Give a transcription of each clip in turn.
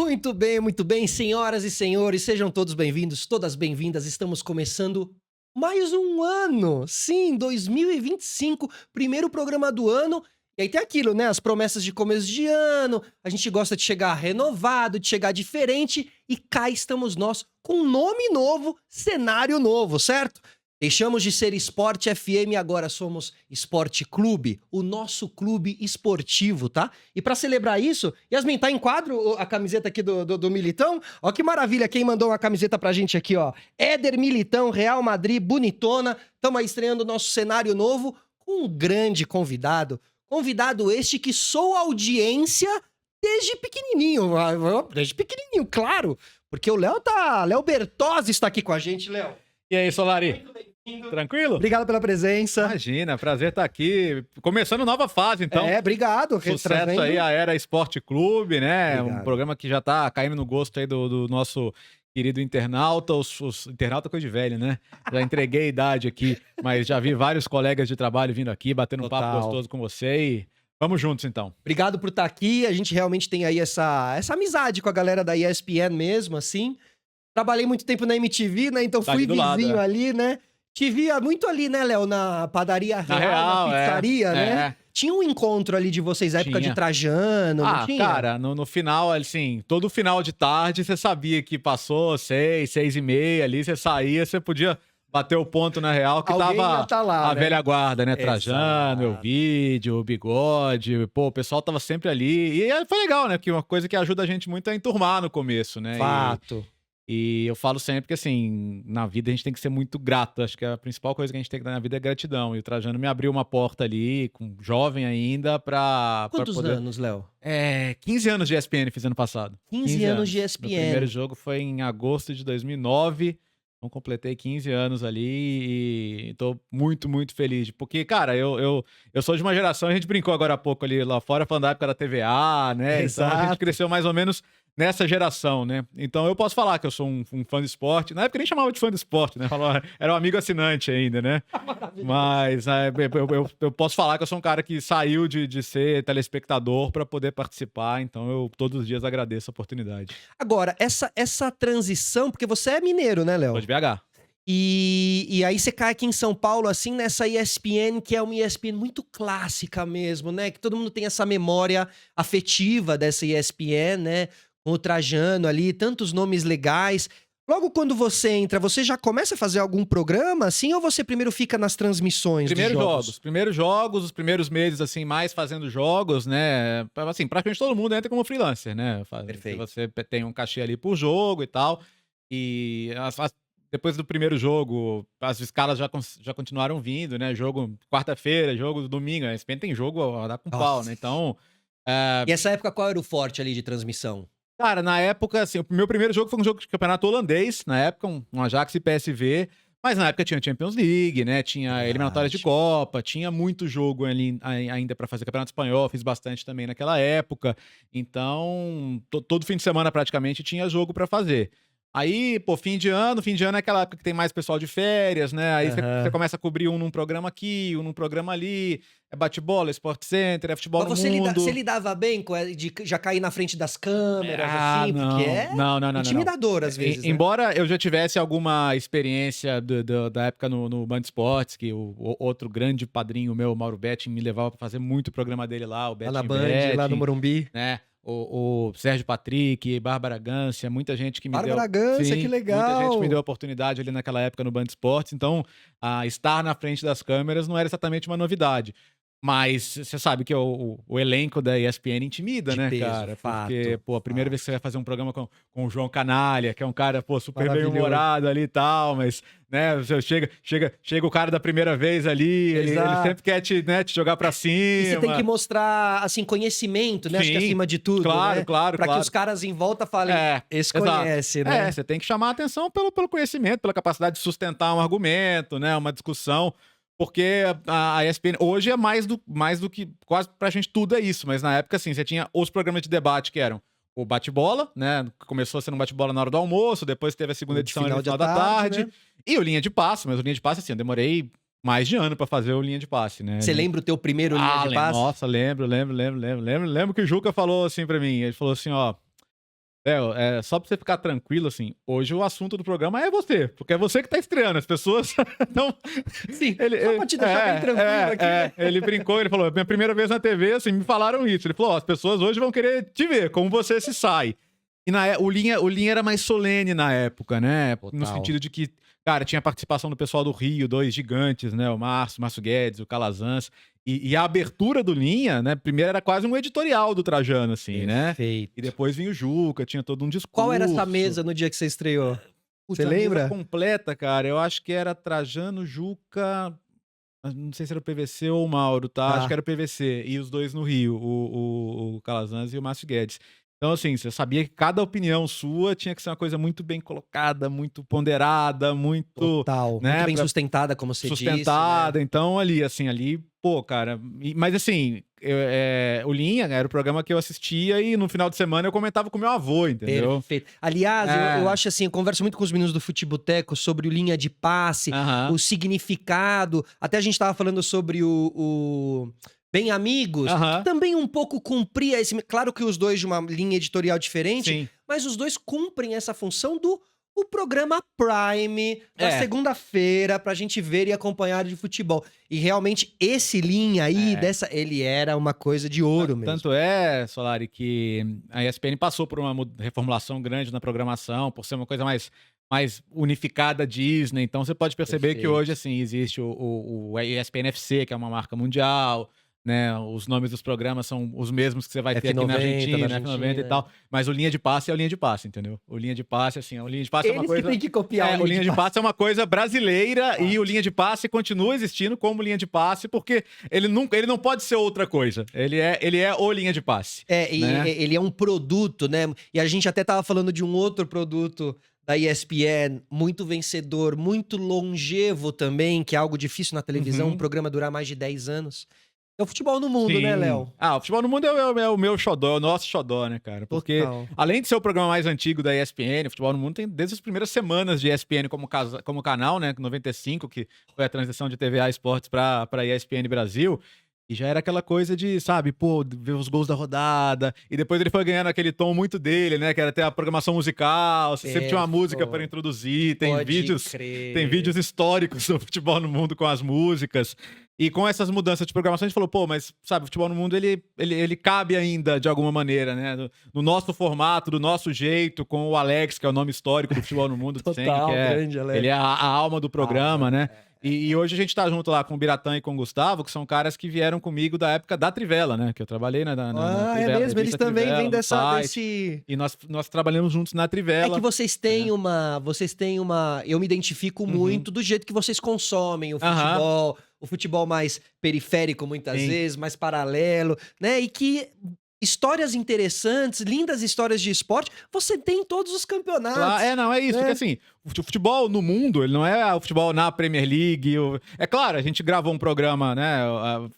Muito bem, senhoras e senhores, sejam todos bem-vindos, todas bem-vindas. Estamos começando mais um ano. Sim, 2025, primeiro programa do ano. E aí tem aquilo, né? As promessas de começo de ano. A gente gosta de chegar renovado, de chegar diferente. E cá estamos nós com um nome novo, cenário novo, certo? Deixamos de ser Esporte FM, agora somos Esporte Clube, o nosso clube esportivo, tá? E pra celebrar isso, Yasmin, tá em quadro a camiseta aqui do Militão? Ó que maravilha, quem mandou uma camiseta pra gente aqui, ó. Éder Militão, Real Madrid, bonitona. Tamo aí estreando o nosso cenário novo com um grande convidado. Convidado este que sou audiência desde pequenininho, claro. Porque o Léo Bertozzi está aqui com a gente, Léo. E aí, Solari? Muito bem-vindo. Tranquilo? Obrigado pela presença. Imagina, prazer estar aqui. Começando nova fase, então. Obrigado. Sucesso aí, a Era Esporte Clube, né? Obrigado. Um programa que já tá caindo no gosto aí do nosso querido internauta. Internauta é coisa de velho, né? Já entreguei a idade aqui, mas já vi vários colegas de trabalho vindo aqui, batendo um papo gostoso com você e vamos juntos, então. Obrigado por estar aqui. A gente realmente tem aí essa amizade com a galera da ESPN mesmo, assim. Trabalhei muito tempo na MTV, né? Então fui vizinho ali, né? Te via muito ali, né, Léo? Na padaria Real, na pizzaria, né? Tinha um encontro ali de vocês, época de Trajano, não tinha? Cara, no final, assim, todo final de tarde você sabia que passou 6h30 ali, você saía, você podia bater o ponto na Real, que alguém tava tá lá, a né? velha guarda, né? Exato. Trajano, Elvídio, o Bigode, pô, o pessoal tava sempre ali. E foi legal, né? Porque uma coisa que ajuda a gente muito a enturmar no começo, né? Fato. E eu falo sempre que, assim, na vida a gente tem que ser muito grato. Acho que a principal coisa que a gente tem que dar na vida é gratidão. E o Trajano me abriu uma porta ali, jovem ainda, pra Quantos poder... anos, Léo? 15 anos de ESPN fiz ano passado. 15 anos de ESPN. Meu primeiro jogo foi em agosto de 2009. Então completei 15 anos ali e tô muito, muito feliz. Porque, cara, eu sou de uma geração, a gente brincou agora há pouco ali lá fora, falando da época da TVA, né? Exato. Então a gente cresceu mais ou menos nessa geração, né? Então eu posso falar que eu sou um fã de esporte. Na época nem chamava de fã de esporte, né? Era um amigo assinante ainda, né? Mas eu posso falar que eu sou um cara que saiu de ser telespectador para poder participar. Então eu todos os dias agradeço a oportunidade. Agora, essa transição, porque você é mineiro, né, Léo? Sou de BH. E aí você cai aqui em São Paulo, assim, nessa ESPN, que é uma ESPN muito clássica mesmo, né? Que todo mundo tem essa memória afetiva dessa ESPN, né? Com o Trajano ali, tantos nomes legais. Logo quando você entra, você já começa a fazer algum programa, assim, ou você primeiro fica nas transmissões dos jogos? Primeiros jogos, os primeiros meses, assim, mais fazendo jogos, né? Assim, praticamente todo mundo entra como freelancer, né? Perfeito. Você tem um cachê ali por jogo e tal. E depois do primeiro jogo, as escalas já continuaram vindo, né? Jogo quarta-feira, jogo domingo. A ESPN tem jogo a dar com pau, né? Então... E essa época, qual era o forte ali de transmissão? Cara, na época, assim, o meu primeiro jogo foi um jogo de campeonato holandês, na época, um Ajax e PSV, mas na época tinha Champions League, né, tinha eliminatórias de Copa, tinha muito jogo ali ainda pra fazer campeonato espanhol, fiz bastante também naquela época, então todo fim de semana praticamente tinha jogo pra fazer. Aí, pô, fim de ano é aquela época que tem mais pessoal de férias, né? Aí você começa a cobrir um num programa aqui, um num programa ali. É bate-bola, Sport Center, é futebol no mundo. Você lidava bem de já cair na frente das câmeras, assim? Não, Porque é não. intimidador às vezes, né? Embora eu já tivesse alguma experiência da época no Band Esportes, que o outro grande padrinho meu, Mauro Betti, me levava pra fazer muito programa dele lá, o Betti Lá na Band, lá no Morumbi. né? O Sérgio Patrick, Bárbara Gância, muita gente que me deu... Bárbara Gância, Sim, que legal! Muita gente me deu a oportunidade ali naquela época no Band Esportes, então estar na frente das câmeras não era exatamente uma novidade. Mas você sabe que o elenco da ESPN intimida, De né, peso, cara? fato, Porque, pô, a primeira vez que você vai fazer um programa com o João Canalha, que é um cara, pô, super Maravilhoso. bem-humorado ali e tal, mas, né, você chega o cara da primeira vez ali, ele sempre quer te jogar pra cima. E você tem que mostrar, assim, conhecimento, né? Acho que Sim, acima de tudo, claro, né? claro. Pra que os caras em volta falem, esse conhece, exato. né? Você tem que chamar a atenção pelo conhecimento, pela capacidade de sustentar um argumento, né, uma discussão. Porque a ESPN hoje é mais do que quase pra gente tudo é isso, mas na época, assim, você tinha os programas de debate que eram o bate-bola, né? Começou sendo um bate-bola na hora do almoço, depois teve a segunda edição no final da tarde, né? E o Linha de Passe, mas o Linha de Passe, assim, eu demorei mais de ano pra fazer o Linha de Passe, né? Você lembra o teu primeiro Linha de Passe? Nossa, lembro que o Juca falou assim pra mim, ele falou assim, ó, Só pra você ficar tranquilo, assim, hoje o assunto do programa é você, porque é você que tá estreando, as pessoas não... Sim, só pra te deixar bem tranquilo aqui. Ele brincou, ele falou, minha primeira vez na TV, assim, me falaram isso. Ele falou, ó, as pessoas hoje vão querer te ver, como você se sai. E o Linha era mais solene na época, né? Total. No sentido de que, cara, tinha participação do pessoal do Rio, 2 gigantes, né? O Márcio Guedes, o Calazans. E a abertura do Linha, né? Primeiro era quase um editorial do Trajano, assim, né? Perfeito. E depois vinha o Juca, tinha todo um discurso. Qual era essa mesa no dia que você estreou? Você lembra? Completa, cara. Eu acho que era Trajano, Juca... Não sei se era o PVC ou o Mauro, tá? Acho que era o PVC. E os dois no Rio, o Calazans e o Márcio Guedes. Então, assim, você sabia que cada opinião sua tinha que ser uma coisa muito bem colocada, muito ponderada, muito... Total. Né, muito bem sustentada, como você disse. Sustentada. Né? Então, ali, pô, cara... Mas, assim, o Linha era o programa que eu assistia e no final de semana eu comentava com meu avô, entendeu? Perfeito. Aliás, eu acho assim, eu converso muito com os meninos do Futeboteco sobre o linha de passe, o significado. Até a gente tava falando sobre o Bem Amigos, que também um pouco cumpria esse... Claro que os dois de uma linha editorial diferente, sim, mas os dois cumprem essa função do o programa Prime da segunda-feira pra gente ver e acompanhar de futebol. E realmente esse Linha aí, ele era uma coisa de ouro mesmo. Tanto Solari, que a ESPN passou por uma reformulação grande na programação, por ser uma coisa mais unificada Disney. Então você pode perceber que hoje, assim, existe o ESPN FC, que é uma marca mundial, né? Os nomes dos programas são os mesmos que você vai ter aqui na Argentina, F90 e tal. Mas o Linha de Passe é o Linha de Passe, entendeu? O Linha de Passe, assim, o Linha de Passe é uma coisa... que tem que copiar o Linha de Passe é uma coisa brasileira e o Linha de Passe continua existindo como Linha de Passe porque ele não pode ser outra coisa. Ele é o Linha de Passe. Né? Ele é um produto, né? E a gente até tava falando de um outro produto da ESPN, muito vencedor, muito longevo também, que é algo difícil na televisão, um programa durar mais de 10 anos. É o Futebol no Mundo, né, Léo? O Futebol no Mundo é o meu xodó, é o nosso xodó, né, cara? Porque, além de ser o programa mais antigo da ESPN, o Futebol no Mundo tem desde as primeiras semanas de ESPN como canal, né? 95, que foi a transição de TVA Esportes pra ESPN Brasil. E já era aquela coisa de, sabe, ver os gols da rodada. E depois ele foi ganhando aquele tom muito dele, né? Que era até a programação musical. Você sempre tinha uma música para introduzir. Tem vídeos históricos do Futebol no Mundo com as músicas. E com essas mudanças de programação, a gente falou, mas, sabe, o Futebol no Mundo, ele cabe ainda, de alguma maneira, né? No nosso formato, do nosso jeito, com o Alex, que é o nome histórico do Futebol no Mundo. Total, grande Alex. Ele é a alma do programa, né? E hoje a gente tá junto lá com o Biratã e com o Gustavo, que são caras que vieram comigo da época da Trivela, né? Que eu trabalhei na Trivela. É mesmo, eles também Trivela, vêm desse... E nós trabalhamos juntos na Trivela. É que vocês têm uma... Eu me identifico muito do jeito que vocês consomem o futebol. O futebol mais periférico, muitas vezes, mais paralelo, né? E que... Histórias interessantes, lindas histórias de esporte, você tem em todos os campeonatos. É isso, porque assim, o futebol no mundo, ele não é o futebol na Premier League. É claro, a gente gravou um programa, né,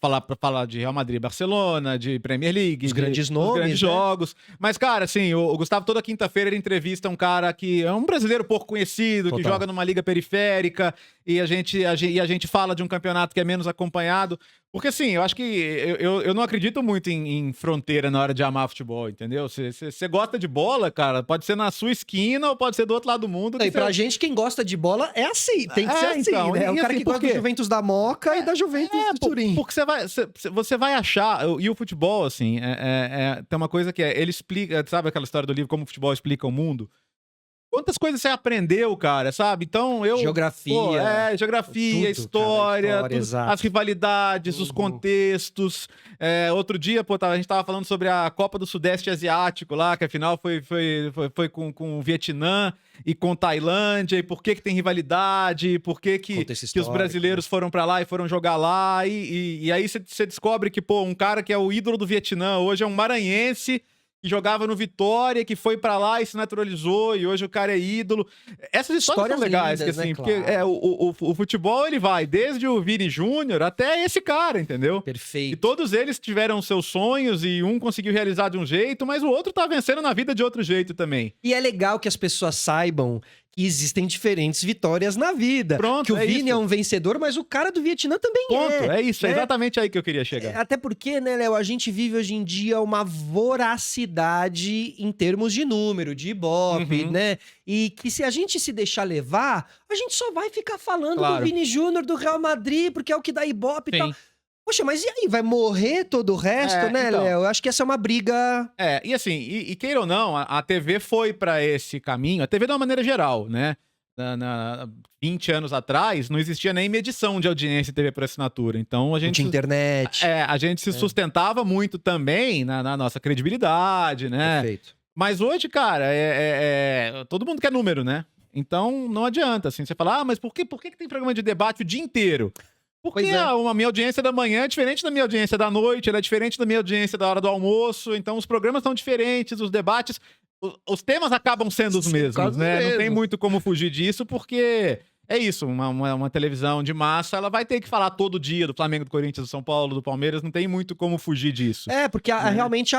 pra falar de Real Madrid, Barcelona, de Premier League. Os grandes nomes, os grandes jogos. Mas, cara, assim, o Gustavo toda quinta-feira ele entrevista um cara que é um brasileiro pouco conhecido, que joga numa liga periférica, e a gente fala de um campeonato que é menos acompanhado. Porque, assim, eu acho que eu não acredito muito em fronteira na hora de amar futebol, entendeu? Você gosta de bola, cara, pode ser na sua esquina ou pode ser do outro lado do mundo. E pra gente, quem gosta de bola é assim, tem que ser assim, então, né? O cara que gosta do Juventus da Moca e da Juventus do Turim. Porque você vai achar, e o futebol, assim, tem uma coisa que ele explica, sabe aquela história do livro Como o Futebol Explica o Mundo? Quantas coisas você aprendeu, cara, sabe? Então, Geografia. Geografia, tudo, história as rivalidades, os contextos. Outro dia, a gente tava falando sobre a Copa do Sudeste Asiático lá, que afinal foi com o Vietnã e com Tailândia, e por que tem rivalidade, por que os brasileiros foram pra lá e foram jogar lá, e aí você descobre que, um cara que é o ídolo do Vietnã hoje é um maranhense, que jogava no Vitória, que foi pra lá e se naturalizou, e hoje o cara é ídolo. Essas histórias são legais, lindas, que, assim, né? Porque o futebol, ele vai desde o Vini Júnior até esse cara, entendeu? Perfeito. E todos eles tiveram seus sonhos, e um conseguiu realizar de um jeito, mas o outro tá vencendo na vida de outro jeito também. E é legal que as pessoas saibam que existem diferentes vitórias na vida. Pronto, que o é Vini isso. é um vencedor, mas o cara do Vietnã também Ponto, é isso, é né? exatamente aí que eu queria chegar. Até porque, né, Léo, a gente vive hoje em dia uma voracidade em termos de número, de Ibope, Uhum. né? E que se a gente se deixar levar, a gente só vai ficar falando do Claro. Vini Júnior, do Real Madrid, porque é o que dá Ibope e tal. Sim. Poxa, mas e aí? Vai morrer todo o resto, né, então. Léo? Eu acho que essa é uma briga... E assim, e queira ou não, a TV foi pra esse caminho, a TV de uma maneira geral, né? 20 anos atrás, não existia nem medição de audiência em TV por assinatura. Então a Gente, gente. internet. A gente se sustentava muito também na nossa credibilidade, né? Perfeito. Mas hoje, cara, todo mundo quer número, né? Então não adianta, assim, você falar, mas por que tem programa de debate o dia inteiro? Porque Pois é. a minha audiência da manhã é diferente da minha audiência da noite, ela é diferente da minha audiência da hora do almoço, então os programas são diferentes, os debates, os temas acabam sendo os mesmos, quase né? mesmo. Não tem muito como fugir disso, porque é isso, uma televisão de massa, ela vai ter que falar todo dia do Flamengo, do Corinthians, do São Paulo, do Palmeiras, não tem muito como fugir disso. Porque realmente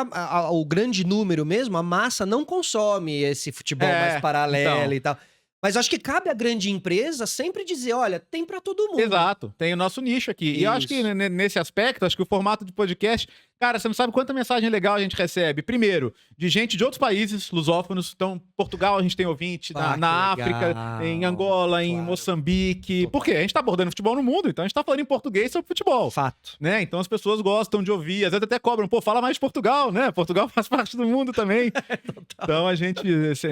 o grande número mesmo, a massa não consome esse futebol mais paralelo então. e tal. Mas acho que cabe à grande empresa sempre dizer, olha, tem pra todo mundo. Exato, tem o nosso nicho aqui. E eu acho que Isso. nesse aspecto, acho que o formato de podcast, cara, você não sabe quanta mensagem legal a gente recebe. Primeiro, de gente de outros países lusófonos. Então, Portugal a gente tem ouvinte, Ah, na que África, legal. em Angola, em Claro. Moçambique. Total. Por quê? A gente tá abordando futebol no mundo, então a gente tá falando em português sobre futebol. Fato. Né? Então as pessoas gostam de ouvir, às vezes até cobram, pô, fala mais de Portugal, né? Portugal faz parte do mundo também. Então a gente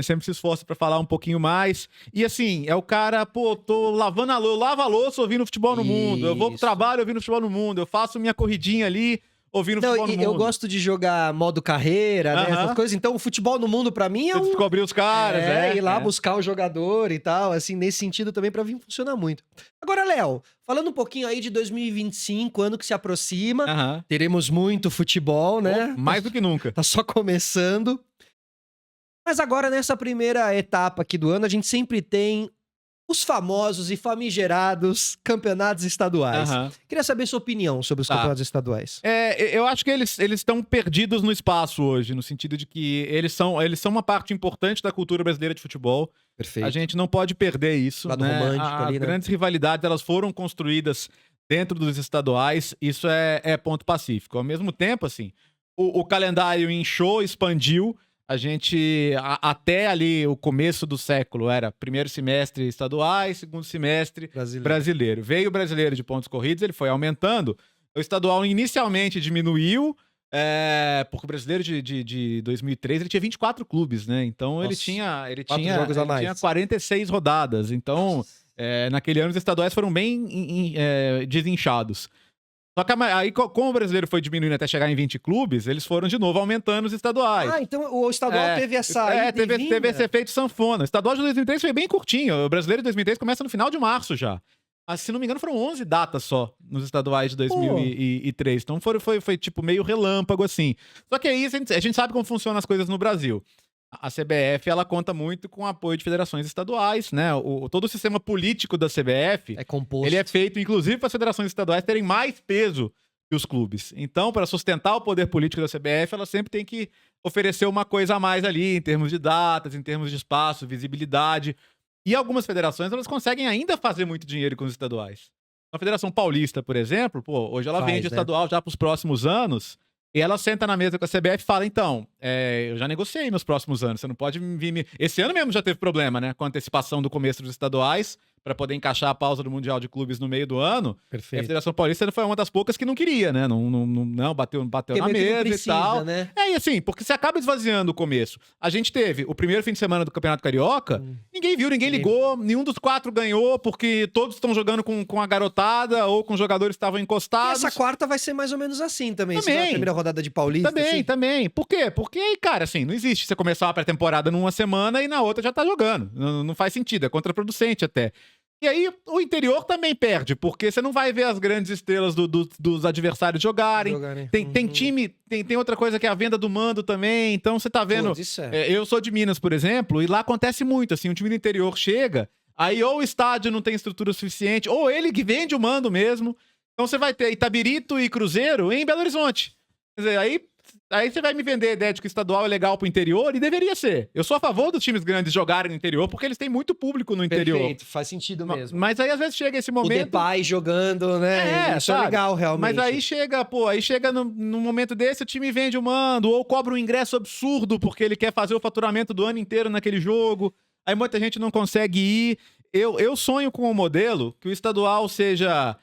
sempre se esforça pra falar um pouquinho mais. E assim, é o cara, pô, tô lavando eu lavo a louça ouvindo futebol no mundo, eu vou pro Isso. trabalho ouvindo futebol no mundo, eu faço minha corridinha ali ouvindo Não, futebol no e mundo. eu gosto de jogar modo carreira, né? Aham. Essas coisas. Então, o futebol no mundo, pra mim, é Você descobrir os caras, ir lá buscar o jogador e tal, assim, nesse sentido também pra mim funciona muito. Agora, Léo, falando um pouquinho aí de 2025, ano que se aproxima, Aham. teremos muito futebol, né? Pô, mais do que nunca. Tá só começando. Mas agora, nessa primeira etapa aqui do ano, a gente sempre tem os famosos e famigerados campeonatos estaduais. Aham. Queria saber sua opinião sobre os Tá. campeonatos estaduais. Eu acho que eles estão perdidos no espaço hoje, no sentido de que eles são uma parte importante da cultura brasileira de futebol. Perfeito. A gente não pode perder isso, Lado né? romântico As ali, né? grandes rivalidades, elas foram construídas dentro dos estaduais, isso é ponto pacífico. Ao mesmo tempo, assim, o calendário inchou, expandiu. A gente, até ali o começo do século, era primeiro semestre estaduais, segundo semestre brasileiro. Veio o brasileiro de pontos corridos, ele foi aumentando. O estadual inicialmente diminuiu, porque o brasileiro de 2003 ele tinha 24 clubes, né? Então ele Nossa, tinha 4 jogos a mais. tinha 46 rodadas. Então, naquele ano os estaduais foram bem desinchados. Só que aí, como o brasileiro foi diminuindo até chegar em 20 clubes, eles foram de novo aumentando os estaduais. Ah, então o estadual teve essa ida e teve vinda. esse efeito sanfona. O estadual de 2003 foi bem curtinho. O brasileiro de 2003 começa no final de março já. Mas, se não me engano, foram 11 datas só nos estaduais de 2003. Então foi tipo meio relâmpago, assim. Só que aí a gente sabe como funcionam as coisas no Brasil. A CBF, ela conta muito com o apoio de federações estaduais, né? Todo o sistema político da CBF, É composto. ele é feito, inclusive, para as federações estaduais terem mais peso que os clubes. Então, para sustentar o poder político da CBF, ela sempre tem que oferecer uma coisa a mais ali, em termos de datas, em termos de espaço, visibilidade. E algumas federações, elas conseguem ainda fazer muito dinheiro com os estaduais. A Federação Paulista, por exemplo, hoje ela vende o estadual já para os próximos anos, e ela senta na mesa com a CBF e fala, então, eu já negociei meus próximos anos, você não pode vir... Esse ano mesmo já teve problema, né? Com a antecipação do começo dos estaduais, para poder encaixar a pausa do Mundial de Clubes no meio do ano. E a Perfeito. Federação Paulista foi uma das poucas que não queria, né? Não bateu Porque na meio que não mesa precisa, e tal. né? E assim, porque você acaba esvaziando o começo. A gente teve o primeiro fim de semana do Campeonato Carioca, ninguém viu, ninguém ligou, nenhum dos 4 ganhou, porque todos estão jogando com a garotada ou com jogadores que estavam E encostados. essa quarta vai ser mais ou menos assim também. Também. Se não é a primeira rodada de Paulista. assim. Também. Por quê? Porque, cara, assim, não existe você começar uma pré-temporada numa semana e na outra já tá jogando. Não faz sentido, é contraproducente até. E aí, o interior também perde, porque você não vai ver as grandes estrelas dos adversários jogarem. Tem time, tem outra coisa que é a venda do mando também. Então, você tá vendo... Putz, isso é. Eu sou de Minas, por exemplo, e lá acontece muito, assim, um time do interior chega, aí ou o estádio não tem estrutura suficiente, ou ele que vende o mando mesmo. Então, você vai ter Itabirito e Cruzeiro em Belo Horizonte. Quer dizer, aí aí você vai me vender a ideia de que o estadual é legal pro interior, e deveria ser. Eu sou a favor dos times grandes jogarem no interior, porque eles têm muito público no interior. Perfeito, faz sentido mesmo. Mas aí às vezes chega esse O momento... Depay jogando, né? Isso sabe? é legal, realmente. Mas aí chega num momento desse, o time vende o mando, ou cobra um ingresso absurdo, porque ele quer fazer o faturamento do ano inteiro naquele jogo. Aí muita gente não consegue ir. Eu sonho com um modelo que o estadual seja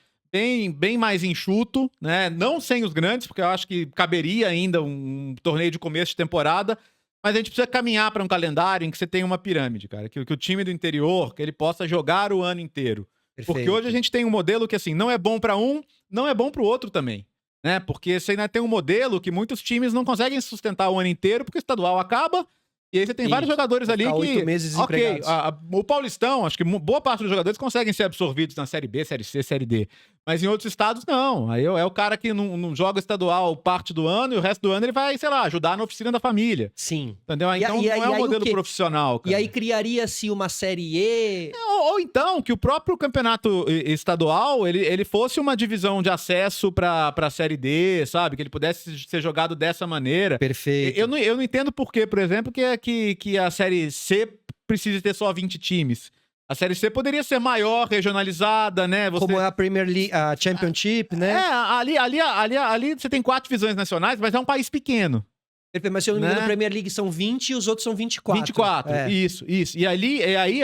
bem mais enxuto, né? Não sem os grandes, porque eu acho que caberia ainda um torneio de começo de temporada, mas a gente precisa caminhar para um calendário em que você tenha uma pirâmide, cara. Que o time do interior, que ele possa jogar o ano inteiro. Perfeito. Porque hoje a gente tem um modelo que, assim, não é bom para um, não é bom para o outro também, né? Porque você ainda tem um modelo que muitos times não conseguem sustentar o ano inteiro, porque o estadual acaba, e aí você tem vários jogadores ali que... 8 meses desempregados. O Paulistão, acho que boa parte dos jogadores conseguem ser absorvidos na Série B, Série C, Série D. Mas em outros estados, não. Aí é o cara que não joga estadual parte do ano, e o resto do ano ele vai, sei lá, ajudar na oficina da família. Sim. Entendeu? Então não é um modelo profissional, cara. E aí criaria-se uma Série E... Ou então, que o próprio campeonato estadual, ele fosse uma divisão de acesso pra Série D, sabe? Que ele pudesse ser jogado dessa maneira. Perfeito. Eu não entendo por que, por exemplo, que a Série C precisa ter só 20 times. A Série C poderia ser maior, regionalizada, né? Como é a Premier League, a Championship, né? Ali você tem 4 divisões nacionais, mas é um país pequeno. Mas se eu não me engano, Né? a Premier League são 20 e os outros são 24. 24, isso. E aí,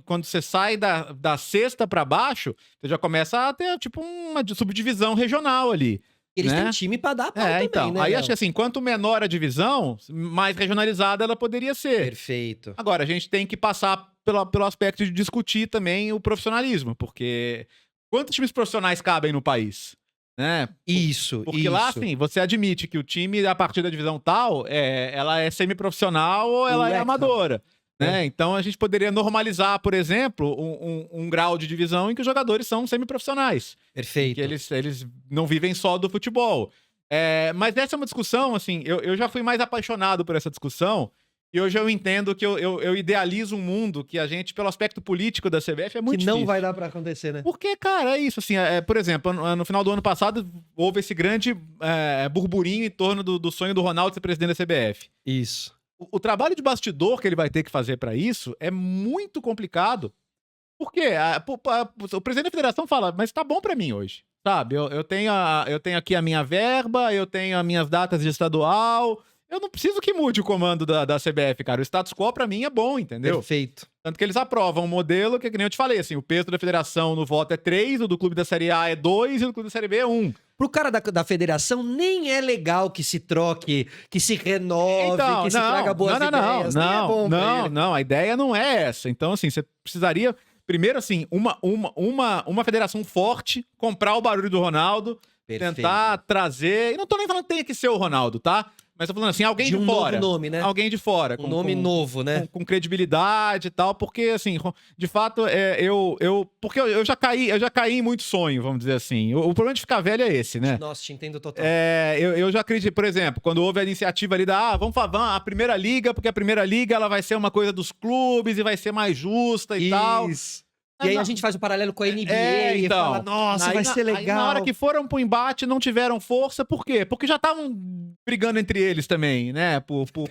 quando você sai da sexta pra baixo, você já começa a ter, tipo, uma subdivisão regional ali. Eles né? têm time pra dar pau também, então. né? Aí Léo? acho que assim, quanto menor a divisão, mais regionalizada ela poderia ser. Perfeito. Agora, a gente tem que passar pelo aspecto de discutir também o profissionalismo, porque quantos times profissionais cabem no país? Né? Porque lá, assim, você admite que o time, a partir da divisão tal, ela é semi-profissional ou ela é amadora. Né? Então, a gente poderia normalizar, por exemplo, um grau de divisão em que os jogadores são semi-profissionais. Perfeito. Que eles não vivem só do futebol. Mas essa é uma discussão, assim, eu já fui mais apaixonado por essa discussão, e hoje eu entendo que eu idealizo um mundo que a gente, pelo aspecto político da CBF, é muito difícil. Que não vai dar pra acontecer, né? Porque, cara, é isso, assim, por exemplo, no final do ano passado, houve esse grande burburinho em torno do sonho do Ronaldo ser presidente da CBF. Isso. O trabalho de bastidor que ele vai ter que fazer pra isso é muito complicado. Porque o presidente da federação fala, mas tá bom pra mim hoje, sabe? Eu tenho aqui a minha verba, eu tenho as minhas datas de estadual, eu não preciso que mude o comando da CBF, cara. O status quo pra mim é bom, entendeu? Perfeito. Tanto que eles aprovam um modelo que nem eu te falei, assim, o peso da federação no voto é 3, o do clube da Série A é 2 e o do clube da Série B é 1. Pro cara da federação, nem é legal que se troque, que se renove, que se traga boas ideias. Não, a ideia não é essa. Então, assim, você precisaria... Primeiro, assim, uma federação forte, comprar o barulho do Ronaldo, Perfeito. tentar trazer... E não tô nem falando que tenha que ser o Ronaldo, tá? Mas tô falando assim, alguém de fora. Novo nome, né? Alguém de fora. Um nome novo, né? Com credibilidade e tal, porque, assim, de fato, porque eu já caí em muito sonho, vamos dizer assim. O problema de ficar velho é esse, né? Nossa, te entendo total. Eu já acredito, por exemplo, quando houve a iniciativa ali vamos falar a Primeira Liga, porque a Primeira Liga ela vai ser uma coisa dos clubes e vai ser mais justa e tal. E aí a gente faz o paralelo com a NBA e fala, nossa, vai ser legal. Aí na hora que foram pro embate, não tiveram força, por quê? Porque já estavam brigando entre eles também, né?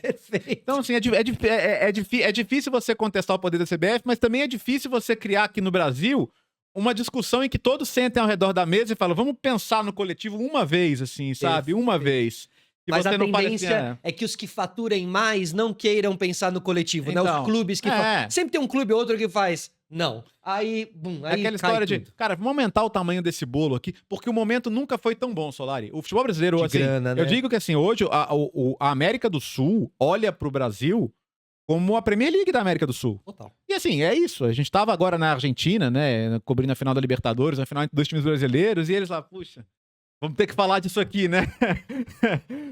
Perfeito. Então, assim, é difícil você contestar o poder da CBF, mas também é difícil você criar aqui no Brasil uma discussão em que todos sentem ao redor da mesa e falam, vamos pensar no coletivo uma vez, assim, sabe? Uma vez. Mas a tendência é que os que faturem mais não queiram pensar no coletivo, né? Os clubes que sempre tem um clube ou outro que faz... Não. Aí aquela história de, cara, vamos aumentar o tamanho desse bolo aqui, porque o momento nunca foi tão bom, Solari. O futebol brasileiro, assim, grana, né? Eu digo que, assim, hoje a América do Sul olha pro Brasil como a Premier League da América do Sul. Total. E, assim, é isso. A gente tava agora na Argentina, né, cobrindo a final da Libertadores, a final entre 2 times brasileiros, e eles lá, puxa... Vamos ter que falar disso aqui, né?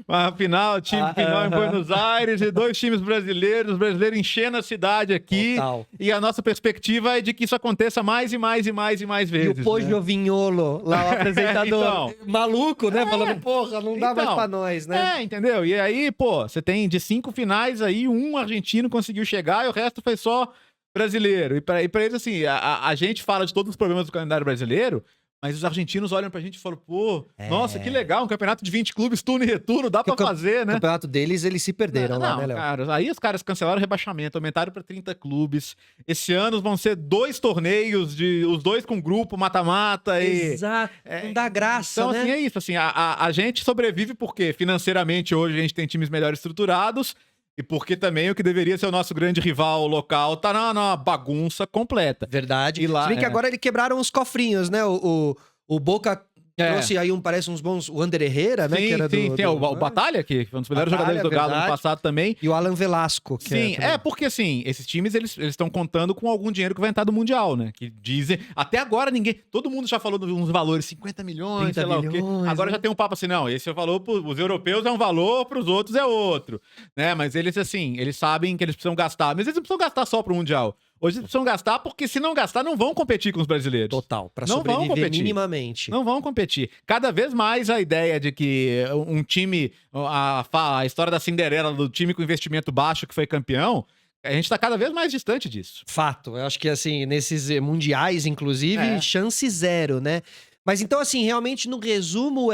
Uma final em Buenos Aires e 2 times brasileiros, os brasileiros enchendo a cidade aqui. Total. E a nossa perspectiva é de que isso aconteça mais e mais e mais e mais vezes. E o Pojo Vignolo, lá o apresentador, maluco, né? Falando, porra, não dá mais pra nós, né? Entendeu? E aí, pô, você tem de 5 finais aí, um argentino conseguiu chegar e o resto foi só brasileiro. E pra eles, assim, a gente fala de todos os problemas do calendário brasileiro, Mas os argentinos olham pra gente e falam, pô, nossa, que legal, um campeonato de 20 clubes, turno e retorno, dá pra fazer, né? O campeonato deles, eles se perderam lá, né, Léo? Cara, aí os caras cancelaram o rebaixamento, aumentaram pra 30 clubes. Esse ano vão ser 2 torneios, os 2 com grupo, mata-mata. Exato, não dá graça, então, né? assim, é isso. Assim, a gente sobrevive porque financeiramente hoje a gente tem times melhor estruturados e porque também o que deveria ser o nosso grande rival local tá numa bagunça completa. Verdade. E lá, Se bem que agora eles quebraram os cofrinhos, né? O Boca trouxe aí parece uns bons... O Ander Herrera, né? Sim, que era sim. O Batalha, que foi um dos melhores Batalha, jogadores do Galo no passado também. E o Alan Velasco. Que Sim, porque assim, esses times, eles estão contando com algum dinheiro que vai entrar do Mundial, né? Que dizem... Até agora todo mundo já falou de uns valores, 50 milhões, sei lá o quê. Agora já tem um papo assim, não, esse é o valor pros europeus é um valor, pros outros é outro. Né? Mas eles, assim, eles sabem que eles precisam gastar. Mas eles não precisam gastar só pro Mundial. Hoje eles precisam gastar porque se não gastar, não vão competir com os brasileiros. Total, pra não sobreviver vão competir. minimamente. Não vão competir. Cada vez mais a ideia de que um time, a história da Cinderela, do time com investimento baixo que foi campeão, a gente tá cada vez mais distante disso. Fato. Eu acho que, assim, nesses mundiais, inclusive, chance zero, né? Mas então, assim, realmente, no resumo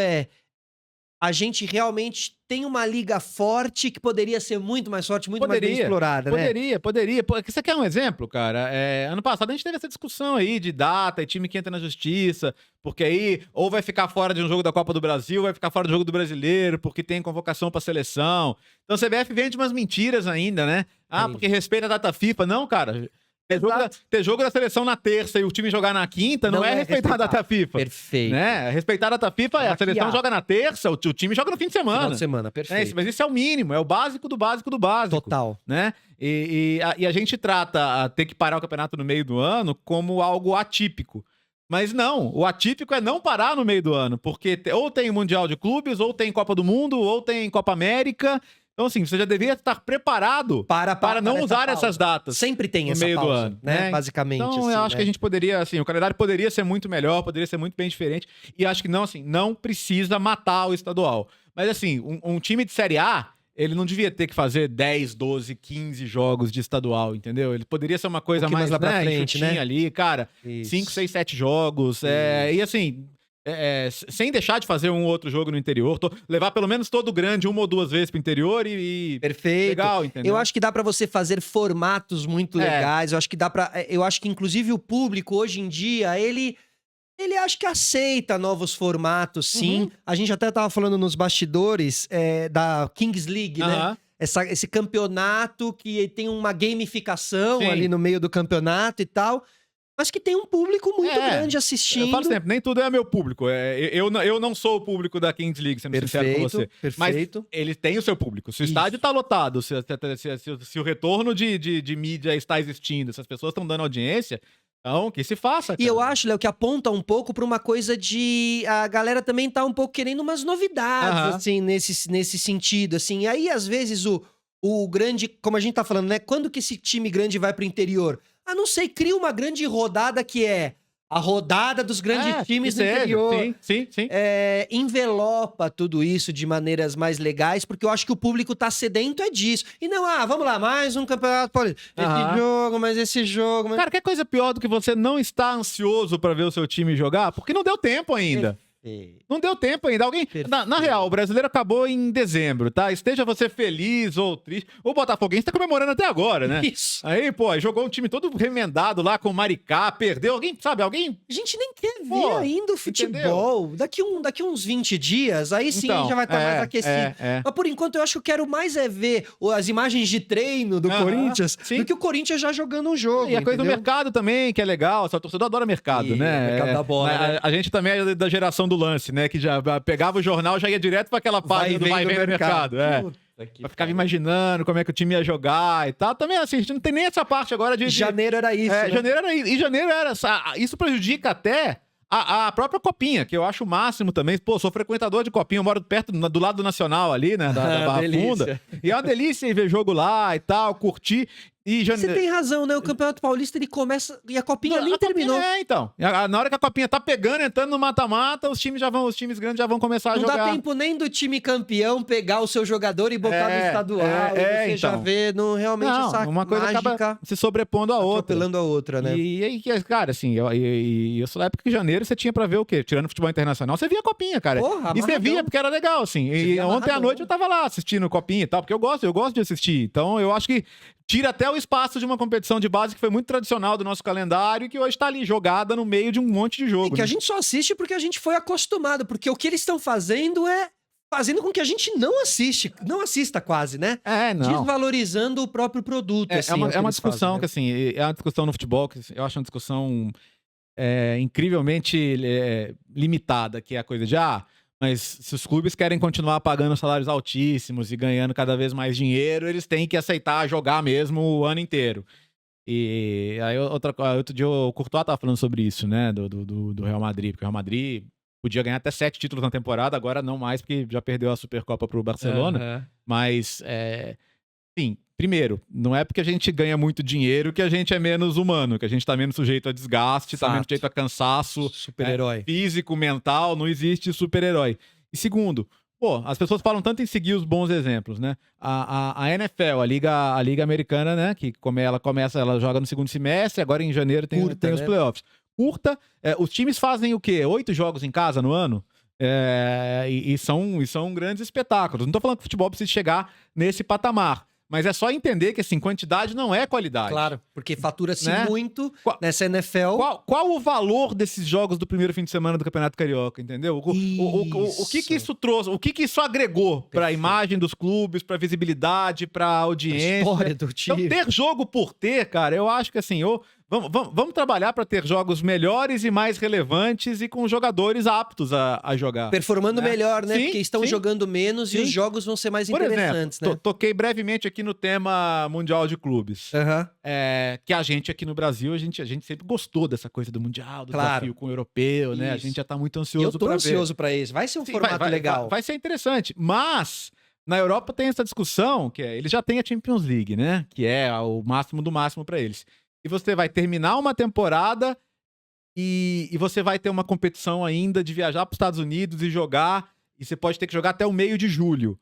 a gente realmente tem uma liga forte que poderia ser muito mais forte, muito mais bem explorada, né? Poderia. Você quer um exemplo, cara? Ano passado a gente teve essa discussão aí de data e time que entra na justiça, porque aí ou vai ficar fora de um jogo da Copa do Brasil, ou vai ficar fora do jogo do Brasileiro, porque tem convocação pra seleção. Então a CBF vende umas mentiras ainda, né? Porque respeita a data FIFA. Não, cara. Ter jogo da seleção na terça e o time jogar na quinta não é respeitar a data FIFA. Perfeito. Né? Respeitar a data FIFA a seleção joga na terça, o time joga no fim de semana. Final de semana, perfeito. Mas isso é o mínimo, é o básico do básico do básico. Total. Né? E a gente trata ter que parar o campeonato no meio do ano como algo atípico. Mas não, o atípico é não parar no meio do ano, porque ou tem Mundial de Clubes, ou tem Copa do Mundo, ou tem Copa América. Então, assim, você já deveria estar preparado para não usar essas datas. Sempre tem essa pausa, do ano, né? Basicamente. Então, assim, eu acho que a gente poderia, assim, o calendário poderia ser muito melhor, poderia ser muito bem diferente. E acho que não, assim, não precisa matar o estadual. Mas, assim, um time de Série A, ele não devia ter que fazer 10, 12, 15 jogos de estadual, entendeu? Ele poderia ser uma coisa mais lá pra frente, né? ali, cara. Isso. 5, 6, 7 jogos. E, assim... sem deixar de fazer um outro jogo no interior, levar pelo menos todo grande 1 ou 2 vezes pro interior e perfeito. Legal, entendeu? Eu acho que dá pra você fazer formatos muito legais. Eu acho que inclusive o público hoje em dia, ele acho que aceita novos formatos, sim. A gente até tava falando nos bastidores da Kings League, né? Esse campeonato que tem uma gamificação ali no meio do campeonato e tal. Mas que tem um público muito grande assistindo. Eu falo sempre, nem tudo é meu público. Eu não sou o público da Kings League, sendo sincero com você. Perfeito. Mas ele tem o seu público. Se o estádio tá lotado, se o retorno de mídia está existindo, se as pessoas estão dando audiência, então que se faça, cara. E eu acho, Léo, que aponta um pouco pra uma coisa de... A galera também tá um pouco querendo umas novidades, assim, nesse sentido, assim. E aí, às vezes, o grande... Como a gente tá falando, né? Quando que esse time grande vai pro interior? Não sei, cria uma grande rodada que é a rodada dos grandes times do interior. Sim. Envelopa tudo isso de maneiras mais legais, porque eu acho que o público tá sedento disso. E não, vamos lá, mais um campeonato paulista. Esse jogo... Cara, quer coisa pior do que você não estar ansioso pra ver o seu time jogar? Porque não deu tempo ainda. Não deu tempo ainda. Na real, o brasileiro acabou em dezembro, tá? Esteja você feliz ou triste. O Botafoguense tá comemorando até agora, né? Isso. Aí, pô, jogou um time todo remendado lá com o Maricá, perdeu. Alguém. A gente nem quer ver ainda o futebol. Daqui uns 20 dias, aí sim já vai estar mais aquecido. Mas por enquanto eu acho que eu quero mais ver as imagens de treino do Corinthians do que o Corinthians já jogando um jogo. E a coisa do mercado também, que é legal. O torcedor adora mercado, né? Mercado da bola, né? A gente também é da geração do lance, né? Que já pegava o jornal, já ia direto pra aquela página do vai vem do mercado. Pra ficava imaginando como é que o time ia jogar e tal. Também, assim, a gente não tem nem essa parte agora de... Janeiro era isso, né? Janeiro era isso. E janeiro era... Isso prejudica até a própria Copinha, que eu acho o máximo também. Pô, sou frequentador de Copinha, eu moro perto, do lado do Nacional ali, né? Da Barra Funda. E é uma delícia ir ver jogo lá e tal, curtir. E Você tem razão, né? O Campeonato Paulista, ele começa... E a Copinha nem terminou. Então. Na hora que a Copinha tá pegando, entrando no mata-mata, os times grandes já vão começar a Não jogar. dá tempo nem do time campeão pegar o seu jogador e botar no estadual. E você já vê, realmente essa uma coisa mágica acaba se sobrepondo à outra. atropelando a outra, né? E aí, cara, assim, eu sou da época que em janeiro você tinha pra ver o quê? Tirando futebol internacional, você via a Copinha, cara. Porra, e você via porque era legal, assim. E ontem à noite eu tava lá assistindo Copinha e tal, porque eu gosto de assistir. Então eu acho que tira até o espaço de uma competição de base que foi muito tradicional do nosso calendário e que hoje tá ali jogada no meio de um monte de jogo. Que a gente só assiste porque a gente foi acostumado, porque o que eles estão fazendo é fazendo com que a gente não assista quase, né? Não. Desvalorizando o próprio produto. É uma discussão que, assim, é uma discussão no futebol que eu acho uma discussão incrivelmente limitada, que é a coisa de, mas se os clubes querem continuar pagando salários altíssimos e ganhando cada vez mais dinheiro, eles têm que aceitar jogar mesmo o ano inteiro. E aí, outro dia o Courtois tava falando sobre isso, né, do Real Madrid, porque o Real Madrid podia ganhar até 7 títulos na temporada, agora não mais, porque já perdeu a Supercopa pro Barcelona. Mas, sim, primeiro, não é porque a gente ganha muito dinheiro que a gente é menos humano, que a gente tá menos sujeito a desgaste, tá menos sujeito a cansaço super-herói físico, mental, não existe super-herói. E segundo, as pessoas falam tanto em seguir os bons exemplos, né? A NFL, a Liga Americana, né? Que ela joga no segundo semestre, agora em janeiro tem os playoffs. Os times fazem o quê? 8 jogos em casa no ano? E são grandes espetáculos. Não tô falando que o futebol precisa chegar nesse patamar. Mas é só entender que, assim, quantidade não é qualidade. Claro, porque fatura-se né? muito nessa NFL. Qual o valor desses jogos do primeiro fim de semana do Campeonato Carioca, entendeu? O que isso trouxe, o que isso agregou para a imagem dos clubes, para visibilidade, para audiência. A história do time. Então, ter jogo por ter, cara, eu acho que, assim, vamos trabalhar para ter jogos melhores e mais relevantes e com jogadores aptos a jogar. Performando melhor, né? Sim, porque estão jogando menos e os jogos vão ser mais interessantes, exemplo, né? Toquei brevemente aqui no tema Mundial de Clubes. Que a gente aqui no Brasil, a gente sempre gostou dessa coisa do Mundial, do desafio com o europeu, né? A gente já tá muito ansioso pra ver. Eu tô ansioso pra isso. Vai ser um formato legal. Vai ser interessante. Mas na Europa tem essa discussão, que eles já têm a Champions League, né? Que é o máximo do máximo pra eles. E você vai terminar uma temporada e você vai ter uma competição ainda de viajar para os Estados Unidos e jogar, e você pode ter que jogar até o meio de julho.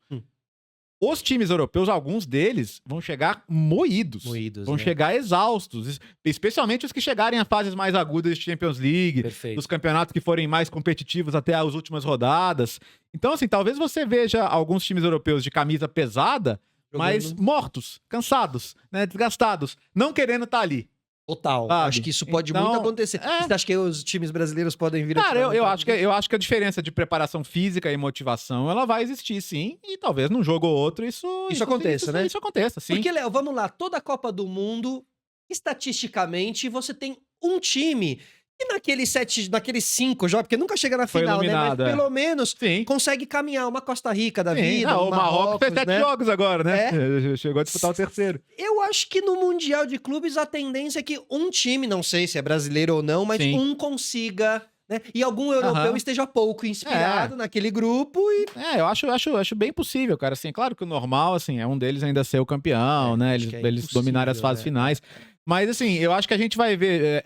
Os times europeus, alguns deles, vão chegar moídos. Vão chegar exaustos. Especialmente os que chegarem a fases mais agudas de Champions League, dos campeonatos que forem mais competitivos até as últimas rodadas. Então, assim, talvez você veja alguns times europeus de camisa pesada, mas mortos, cansados, né, desgastados, não querendo estar ali. Total. Sabe? Acho que isso pode muito acontecer. Você acha que os times brasileiros podem vir Cara, eu acho que a diferença de preparação física e motivação, ela vai existir, sim. E talvez num jogo ou outro isso aconteça, né? Isso aconteça, sim. Porque, Léo, vamos lá. Toda a Copa do Mundo, estatisticamente, você tem um time e naqueles 5 jogos, porque nunca chega na final, né? Mas pelo menos consegue caminhar uma Costa Rica da vida. O Marrocos fez 7 jogos agora, né? Chegou a disputar o terceiro. Eu acho que no Mundial de Clubes a tendência é que um time, não sei se é brasileiro ou não, mas um consiga, né? E algum europeu esteja pouco inspirado naquele grupo e... eu acho bem possível, cara. Assim, claro que o normal, assim, é um deles ainda ser o campeão, né? Eles dominarem as fases finais. Mas, assim, eu acho que a gente vai ver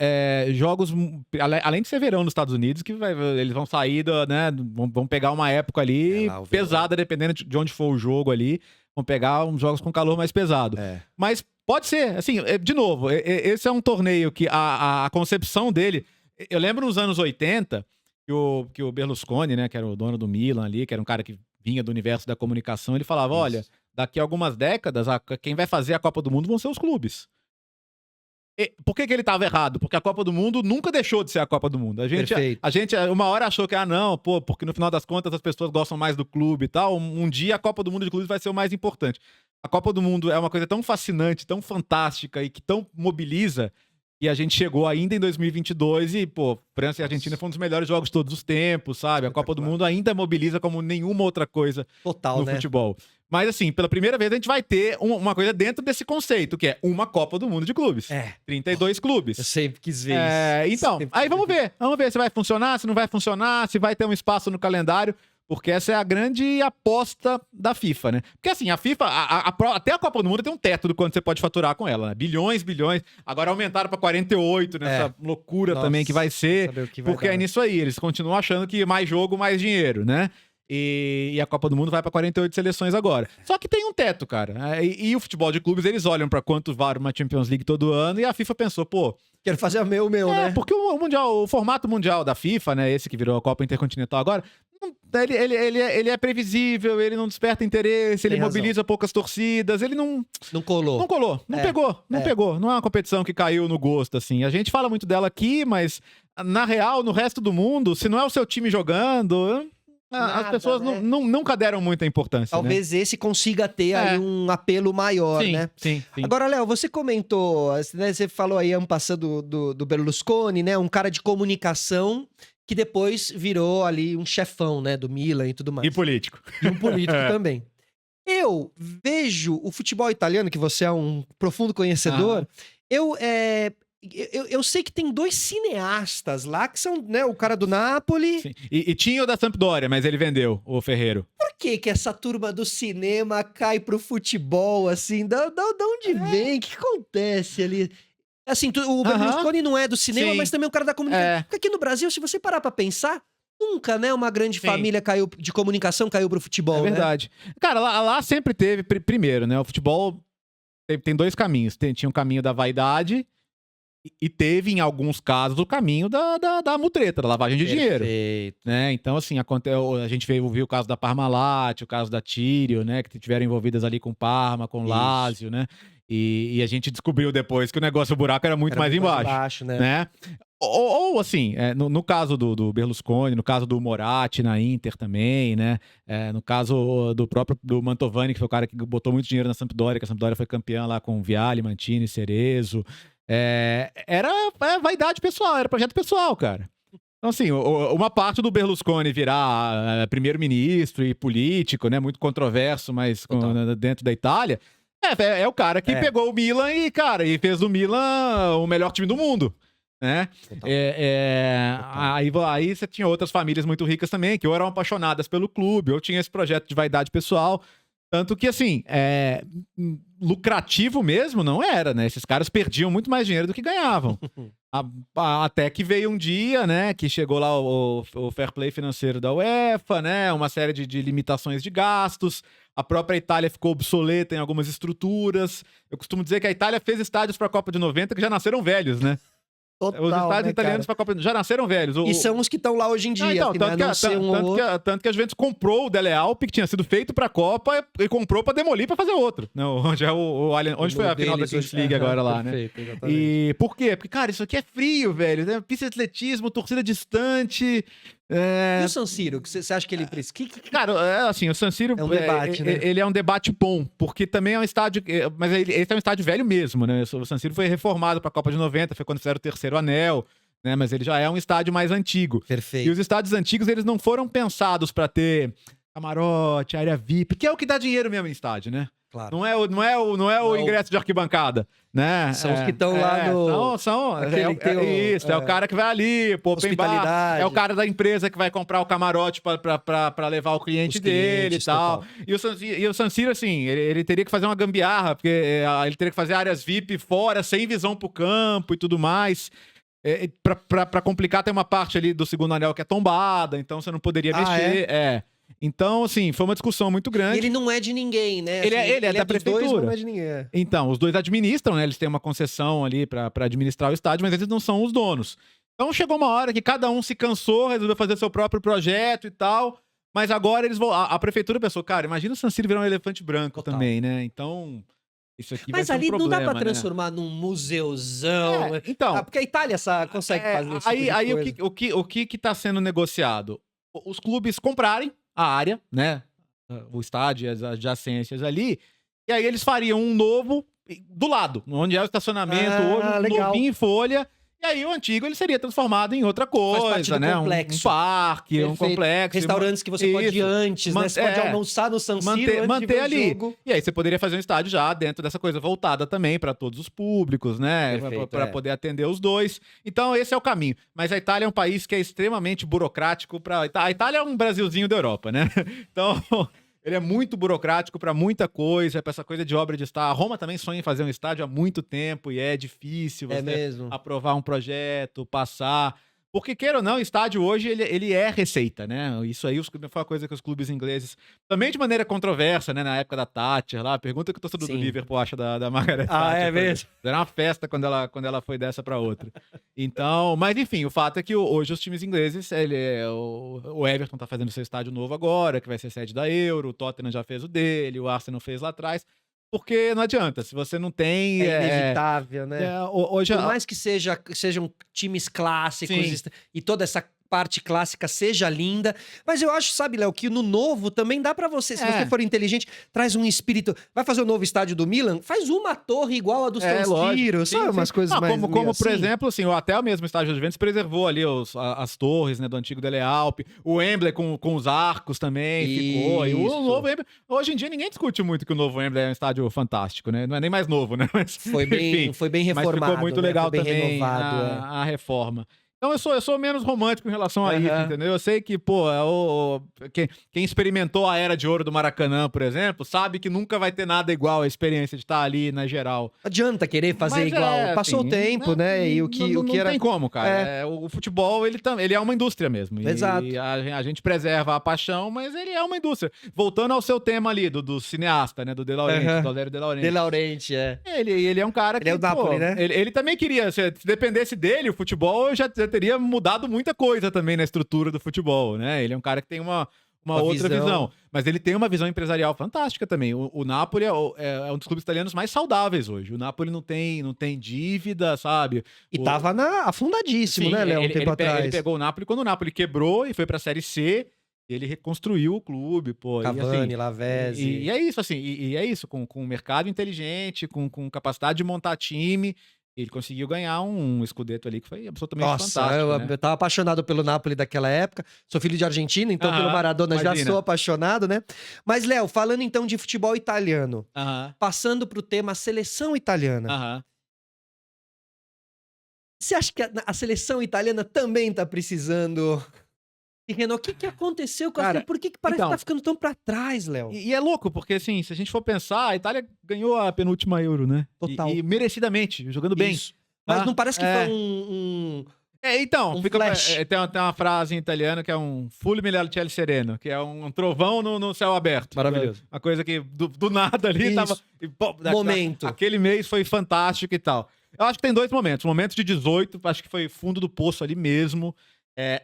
jogos, além de ser verão nos Estados Unidos, que eles vão sair, né? Vão pegar uma época ali pesada, dependendo de onde for o jogo ali. Vão pegar uns jogos com calor mais pesado. Mas pode ser, assim, de novo, esse é um torneio que a concepção dele... Eu lembro nos anos 80 que o Berlusconi, né, que era o dono do Milan ali, que era um cara que vinha do universo da comunicação, ele falava, olha, daqui a algumas décadas, quem vai fazer a Copa do Mundo vão ser os clubes. Por que ele estava errado? Porque a Copa do Mundo nunca deixou de ser a Copa do Mundo. A gente uma hora achou que, porque no final das contas as pessoas gostam mais do clube e tal. Um dia a Copa do Mundo de clubes vai ser o mais importante. A Copa do Mundo é uma coisa tão fascinante, tão fantástica e que tão mobiliza. E a gente chegou ainda em 2022 e, França e Argentina foi um dos melhores jogos de todos os tempos, sabe? A Copa do Mundo ainda mobiliza como nenhuma outra coisa no futebol. Mas, assim, pela primeira vez a gente vai ter uma coisa dentro desse conceito, que é uma Copa do Mundo de clubes. 32 clubes. Eu sempre quis ver isso. Então, aí vamos ver. Vamos ver se vai funcionar, se não vai funcionar, se vai ter um espaço no calendário. Porque essa é a grande aposta da FIFA, né? Porque assim, a FIFA, até a Copa do Mundo tem um teto do quanto você pode faturar com ela, né? Bilhões, bilhões. Agora aumentaram pra 48 nessa loucura também que vai ser. Porque é nisso aí, eles continuam achando que mais jogo, mais dinheiro, né? E a Copa do Mundo vai pra 48 seleções agora. Só que tem um teto, cara. E o futebol de clubes, eles olham pra quanto vale uma Champions League todo ano e a FIFA pensou, pô... Quero fazer o meu, né? Porque o formato mundial da FIFA, né? Esse que virou a Copa Intercontinental agora, ele é previsível, ele não desperta interesse, ele mobiliza poucas torcidas, ele não... Não colou. Não colou, não pegou. Não é uma competição que caiu no gosto, assim. A gente fala muito dela aqui, mas na real, no resto do mundo, se não é o seu time jogando... Nada, as pessoas nunca deram muita importância. Talvez esse consiga ter aí um apelo maior, né? Sim. Agora, Léo, você comentou, né, você falou aí, passando do Berlusconi, né? Um cara de comunicação que depois virou ali um chefão, né? Do Milan e tudo mais. E político. E um político também. Eu vejo o futebol italiano, que você é um profundo conhecedor, eu sei que tem 2 cineastas lá, que são, né, o cara do Napoli... Sim. E tinha o da Sampdoria, mas ele vendeu, o Ferreiro. Por que essa turma do cinema cai pro futebol, assim? Da onde vem? O que acontece ali? Assim, o Berlusconi não é do cinema, mas também é o cara da comunicação. Porque aqui no Brasil, se você parar pra pensar, nunca, né, uma grande família de comunicação caiu pro futebol, É verdade. Né? Cara, lá sempre teve, primeiro, né, o futebol tem 2 caminhos. Tinha um caminho da vaidade... E teve, em alguns casos, o caminho da mutreta, da lavagem de dinheiro. Né? Então, assim, a gente viu o caso da Parmalat, o caso da Tírio, né? Que tiveram envolvidas ali com Parma, com Lazio, né? E a gente descobriu depois que o negócio, o buraco era muito mais embaixo. Né? Ou assim, no caso do Berlusconi, no caso do Moratti na Inter também, né? No caso do Mantovani, que foi o cara que botou muito dinheiro na Sampdoria, que a Sampdoria foi campeã lá com Vialli, Mantini, Cerezo. Era vaidade pessoal, era projeto pessoal, cara. Então, assim, uma parte do Berlusconi virar primeiro-ministro e político, né? Muito controverso, mas dentro da Itália, é o cara que pegou o Milan e fez do Milan o melhor time do mundo. Né? Aí você tinha outras famílias muito ricas também, que ou eram apaixonadas pelo clube, ou tinha esse projeto de vaidade pessoal. Tanto que, assim, lucrativo mesmo não era, né? Esses caras perdiam muito mais dinheiro do que ganhavam. Até que veio um dia, né? Que chegou lá o fair play financeiro da UEFA, né? Uma série de limitações de gastos. A própria Itália ficou obsoleta em algumas estruturas. Eu costumo dizer que a Itália fez estádios para a Copa de 90 que já nasceram velhos, né? Total, os estádios italianos para a Copa já nasceram velhos. E são os que estão lá hoje em dia. Então, tanto que a Juventus comprou o Dele Alpi, que tinha sido feito para a Copa, e comprou para demolir para fazer outro. Né? Onde foi a final da Kings League agora lá, perfeito, né? Exatamente. E por quê? Porque, cara, isso aqui é frio, velho. Né? Pista de atletismo, torcida distante... E o San Siro? Você acha que ele precisa? Cara, assim, o San Siro é um debate, né? Ele é um debate bom, porque também é um estádio... Mas esse é um estádio velho mesmo, né? O San Siro foi reformado para a Copa de 90, foi quando fizeram o 3º anel, né? Mas ele já é um estádio mais antigo. Perfeito. E os estádios antigos, eles não foram pensados para ter camarote, área VIP, que é o que dá dinheiro mesmo em estádio, né? Claro. Não é o ingresso de arquibancada, né? São os que estão lá no... É o cara que vai ali, pô, hospitalidade. É o cara da empresa que vai comprar o camarote pra levar o cliente dele e tal. E o San Siro, assim, ele teria que fazer uma gambiarra, porque ele teria que fazer áreas VIP fora, sem visão pro campo e tudo mais. Pra complicar, tem uma parte ali do 2º anel que é tombada, então você não poderia mexer. Então, assim, foi uma discussão muito grande. Ele não é de ninguém, né? Ele é da prefeitura. Dois, não é de ninguém. Então, os dois administram, né? Eles têm uma concessão ali pra administrar o estádio, mas eles não são os donos. Então, chegou uma hora que cada um se cansou, resolveu fazer seu próprio projeto e tal, mas agora eles vão... A prefeitura pensou, cara, imagina o San Siro virar um elefante branco também, né? Então... Isso aqui mas vai ali ser um problema, não dá pra transformar num museuzão. Então, porque a Itália consegue fazer isso. Aí o que tá sendo negociado? Os clubes comprarem a área, né? O estádio, as adjacências ali, e aí eles fariam um novo do lado, onde é o estacionamento, novinho em folha, E aí o antigo ele seria transformado em outra Faz parte coisa, do né? complexo. Um parque, um Perfeito. complexo. Restaurantes que você pode ir Isso. antes, né? Você pode almoçar no San Siro antes Manter de ver ali. o jogo. E aí você poderia fazer um estádio já dentro dessa coisa voltada também para todos os públicos, né? Perfeito, Para poder atender os dois. Então esse é o caminho. Mas a Itália é um país que é extremamente burocrático a Itália é um Brasilzinho da Europa, né? Então ele é muito burocrático para muita coisa, para essa coisa de obra de estádio. A Roma também sonha em fazer um estádio há muito tempo e é difícil você mesmo. aprovar um projeto, passar. Porque, queira ou não, o estádio hoje ele é receita, né? Isso aí foi uma coisa que os clubes ingleses, também de maneira controversa, né? Na época da Thatcher lá, pergunta que o torcedor do Liverpool acha da Margaret Thatcher. É mesmo? Era uma festa quando ela foi dessa para outra. Então, mas enfim, o fato é que hoje os times ingleses, o Everton tá fazendo seu estádio novo agora, que vai ser sede da Euro, o Tottenham já fez o dele, o Arsenal fez lá atrás. Porque não adianta, se você não tem... É inevitável, né? Hoje, Por mais que sejam times clássicos e toda essa parte clássica seja linda, mas eu acho, sabe, Léo, que no novo também dá pra você, se você for inteligente, traz um espírito, vai fazer o novo estádio do Milan, faz uma torre igual a do San Siro, sabe, umas coisas mais como assim. por exemplo, assim, até o mesmo estádio do Juventus preservou ali as torres, né, do antigo Dele Alpi, o Wembley com os arcos também ficou, e o novo Wembley, hoje em dia ninguém discute muito que o novo Wembley é um estádio fantástico, né, não é nem mais novo, né, mas foi bem reformado, mas ficou muito legal bem também renovado, a reforma. Então eu sou menos romântico em relação a isso, entendeu? Eu sei que, pô, quem experimentou a era de ouro do Maracanã, por exemplo, sabe que nunca vai ter nada igual a experiência de estar ali na geral. Não adianta querer fazer igual. Passou o tempo, né? E o que era... Não tem como, cara. O futebol, ele é uma indústria mesmo. Exato. E a gente preserva a paixão, mas ele é uma indústria. Voltando ao seu tema ali, do cineasta, né? Do De Laurentiis, do Valerio De Laurentiis. De Laurentiis, Ele é um cara que... Ele é o Napoli, né? Ele também queria, se dependesse dele, o futebol já teria mudado muita coisa também na estrutura do futebol, né? Ele é um cara que tem uma outra visão. Mas ele tem uma visão empresarial fantástica também. O Napoli é um dos clubes italianos mais saudáveis hoje. O Napoli não tem dívida, sabe? E tava afundadíssimo, né, Léo, um tempo atrás. Ele pegou o Napoli quando o Napoli quebrou e foi pra Série C. Ele reconstruiu o clube, pô. Cavani, assim, Lavezzi. E é isso, assim. E é isso, com um mercado inteligente, com capacidade de montar time... Ele conseguiu ganhar um Scudetto ali que foi absolutamente fantástico. Eu tava apaixonado pelo Napoli daquela época. Sou filho de argentino, então pelo Maradona já sou apaixonado, né? Mas, Léo, falando então de futebol italiano, passando pro tema seleção italiana. Você acha que a seleção italiana também tá precisando... E, Renan, o que aconteceu com a... Por que parece que tá ficando tão pra trás, Léo? E é louco, porque assim, se a gente for pensar, a Itália ganhou a penúltima Euro, né? Total. E merecidamente, jogando bem. Mas não parece que foi então, flash. Tem uma frase em italiano que é um fulmine al cielo sereno, que é um trovão no céu aberto. Maravilhoso. Uma coisa que do nada ali tava... Momento. Aquele mês foi fantástico e tal. Eu acho que tem dois momentos. O momento de 18, acho que foi fundo do poço ali mesmo.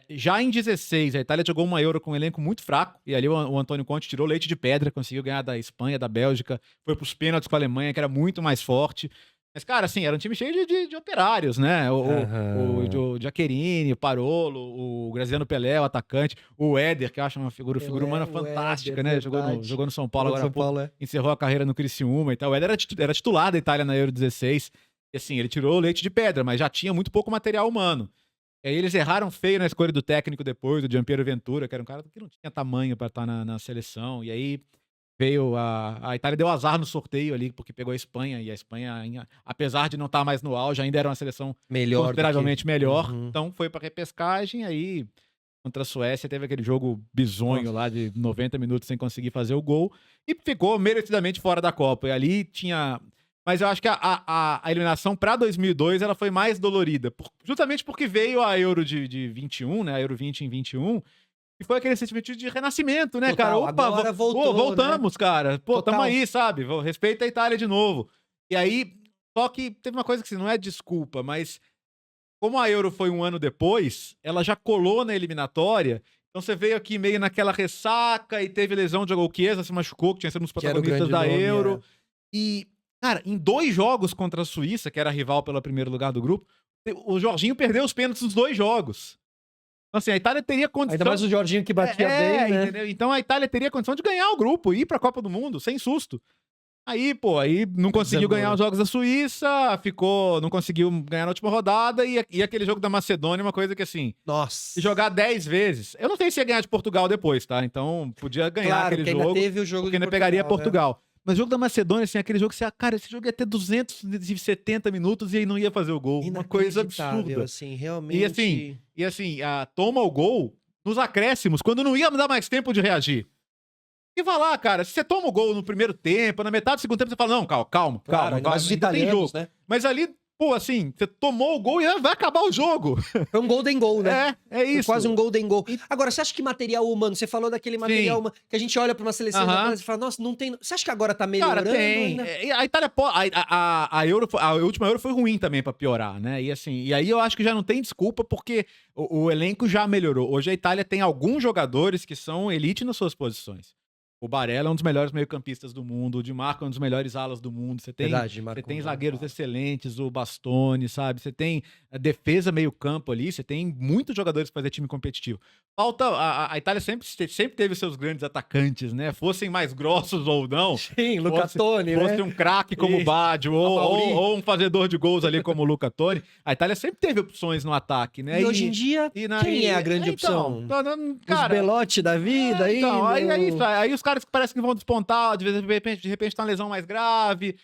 Já em 16, a Itália jogou uma Euro com um elenco muito fraco, e ali o Antônio Conte tirou leite de pedra, conseguiu ganhar da Espanha, da Bélgica, foi pros pênaltis com a Alemanha, que era muito mais forte. Mas, cara, assim, era um time cheio de operários, né? O Giaccherini, o Parolo, o Graziano Pelé, o atacante, o Éder, que eu acho uma figura humana fantástica, né? Jogou no São Paulo agora, encerrou a carreira no Criciúma e tal. O Éder era titular da Itália na Euro 16, e assim, ele tirou leite de pedra, mas já tinha muito pouco material humano. E aí eles erraram feio na escolha do técnico depois, do Giampiero Ventura, que era um cara que não tinha tamanho para estar na seleção. E aí veio a Itália deu azar no sorteio ali, porque pegou a Espanha. E a Espanha, apesar de não estar mais no auge, ainda era uma seleção consideravelmente melhor. Então foi para repescagem. Aí contra a Suécia teve aquele jogo bizonho lá de 90 minutos sem conseguir fazer o gol. E ficou merecidamente fora da Copa. E ali tinha... Mas eu acho que a eliminação para 2002 ela foi mais dolorida, justamente porque veio a Euro de 21, né? A Euro 20 em 21, e foi aquele sentimento de renascimento, né, cara? Opa, agora voltamos, né? Cara. Pô, tamo aí, sabe? Respeita a Itália de novo. E aí, só que teve uma coisa que assim, não é desculpa, mas como a Euro foi um ano depois, ela já colou na eliminatória. Então você veio aqui meio naquela ressaca e teve lesão de o Chiesa se machucou, que tinha sido um dos protagonistas da Euro. E cara, em 2 jogos contra a Suíça, que era rival pelo primeiro lugar do grupo, o Jorginho perdeu os pênaltis nos 2 jogos. Então, assim, a Itália teria condição... Ainda mais o Jorginho que batia bem, né? Entendeu? Então a Itália teria condição de ganhar o grupo e ir pra Copa do Mundo, sem susto. Aí, pô, aí não conseguiu ganhar os jogos da Suíça, não conseguiu ganhar na última rodada, e aquele jogo da Macedônia, uma coisa que assim, Nossa. jogar 10 vezes. Eu não sei se ia ganhar de Portugal depois, tá? Então podia ganhar aquele jogo, ainda teve o jogo porque de ainda pegaria Portugal. né? Mas o jogo da Macedônia, assim, aquele jogo que você, cara, esse jogo ia ter 270 minutos e aí não ia fazer o gol. Uma coisa absurda. Assim, realmente. E assim, toma o gol nos acréscimos, quando não ia dar mais tempo de reagir. E vai lá, cara, se você toma o gol no primeiro tempo, na metade do segundo tempo, você fala, não, calma, Mas os ainda tem jogo. né? Mas ali, pô, assim, você tomou o gol e vai acabar o jogo. Foi um golden goal, né? É isso. Foi quase um golden goal. Agora, você acha que material humano, você falou daquele material humano, que a gente olha pra uma seleção e fala, nossa, não tem... Você acha que agora tá melhorando? Cara, tem. A Itália, a última Euro foi ruim também pra piorar, né? E assim, e aí eu acho que já não tem desculpa, porque o elenco já melhorou. Hoje a Itália tem alguns jogadores que são elite nas suas posições. O Barella é um dos melhores meio-campistas do mundo, o Di Marco é um dos melhores alas do mundo. Você tem zagueiros excelentes, o Bastoni, sabe? Você tem a defesa meio-campo ali, você tem muitos jogadores para fazer time competitivo. Falta. A Itália sempre teve seus grandes atacantes, né? Fossem mais grossos ou não. Sim, Luca Toni, né? Fosse um craque como o Baggio, ou um fazedor de gols ali como o Luca Toni. A Itália sempre teve opções no ataque, né? E hoje em dia, quem é a grande opção? Cara, os Belotti da vida aí. Então, aí os caras que parecem que vão despontar, de repente tá uma lesão mais grave.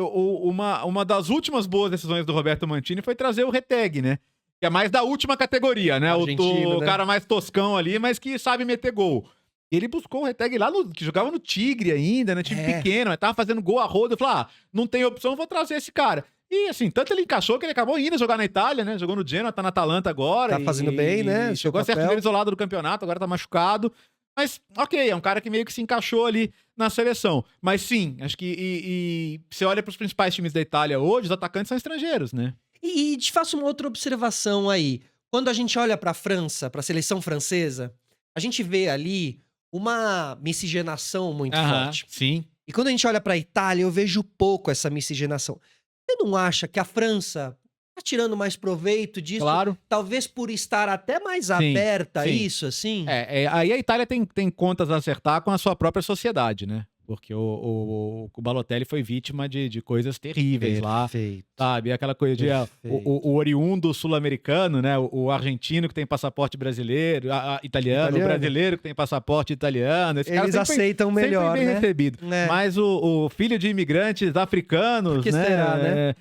Uma das últimas boas decisões do Roberto Mantini foi trazer o Retegui, né? Que é mais da última categoria, né? O cara mais toscão ali, mas que sabe meter gol. Ele buscou o Retegui lá, que jogava no Tigre ainda, né? Time pequeno, mas tava fazendo gol a roda. Eu falei, não tem opção, vou trazer esse cara. E assim, tanto ele encaixou que ele acabou indo jogar na Itália, né? Jogou no Genoa, tá na Atalanta agora. Tá fazendo bem, né? Chegou a ser artilheiro isolado do campeonato, agora tá machucado. Mas, ok, é um cara que meio que se encaixou ali na seleção. Mas sim, acho que você olha para os principais times da Itália hoje, os atacantes são estrangeiros, né? E te faço uma outra observação aí. Quando a gente olha para a França, para a seleção francesa, a gente vê ali uma miscigenação muito forte. Sim. E quando a gente olha para a Itália, eu vejo pouco essa miscigenação. Você não acha que a França tá tirando mais proveito disso? Claro. Talvez por estar até mais aberta a isso, assim? Aí a Itália tem contas a acertar com a sua própria sociedade, né? Porque o Balotelli foi vítima de coisas terríveis lá, sabe? Aquela coisa de o oriundo sul-americano, né? O argentino que tem passaporte brasileiro, italiano, o brasileiro que tem passaporte italiano. Eles aceitam melhor, bem né? recebido. Mas o filho de imigrantes africanos, né? Será, né?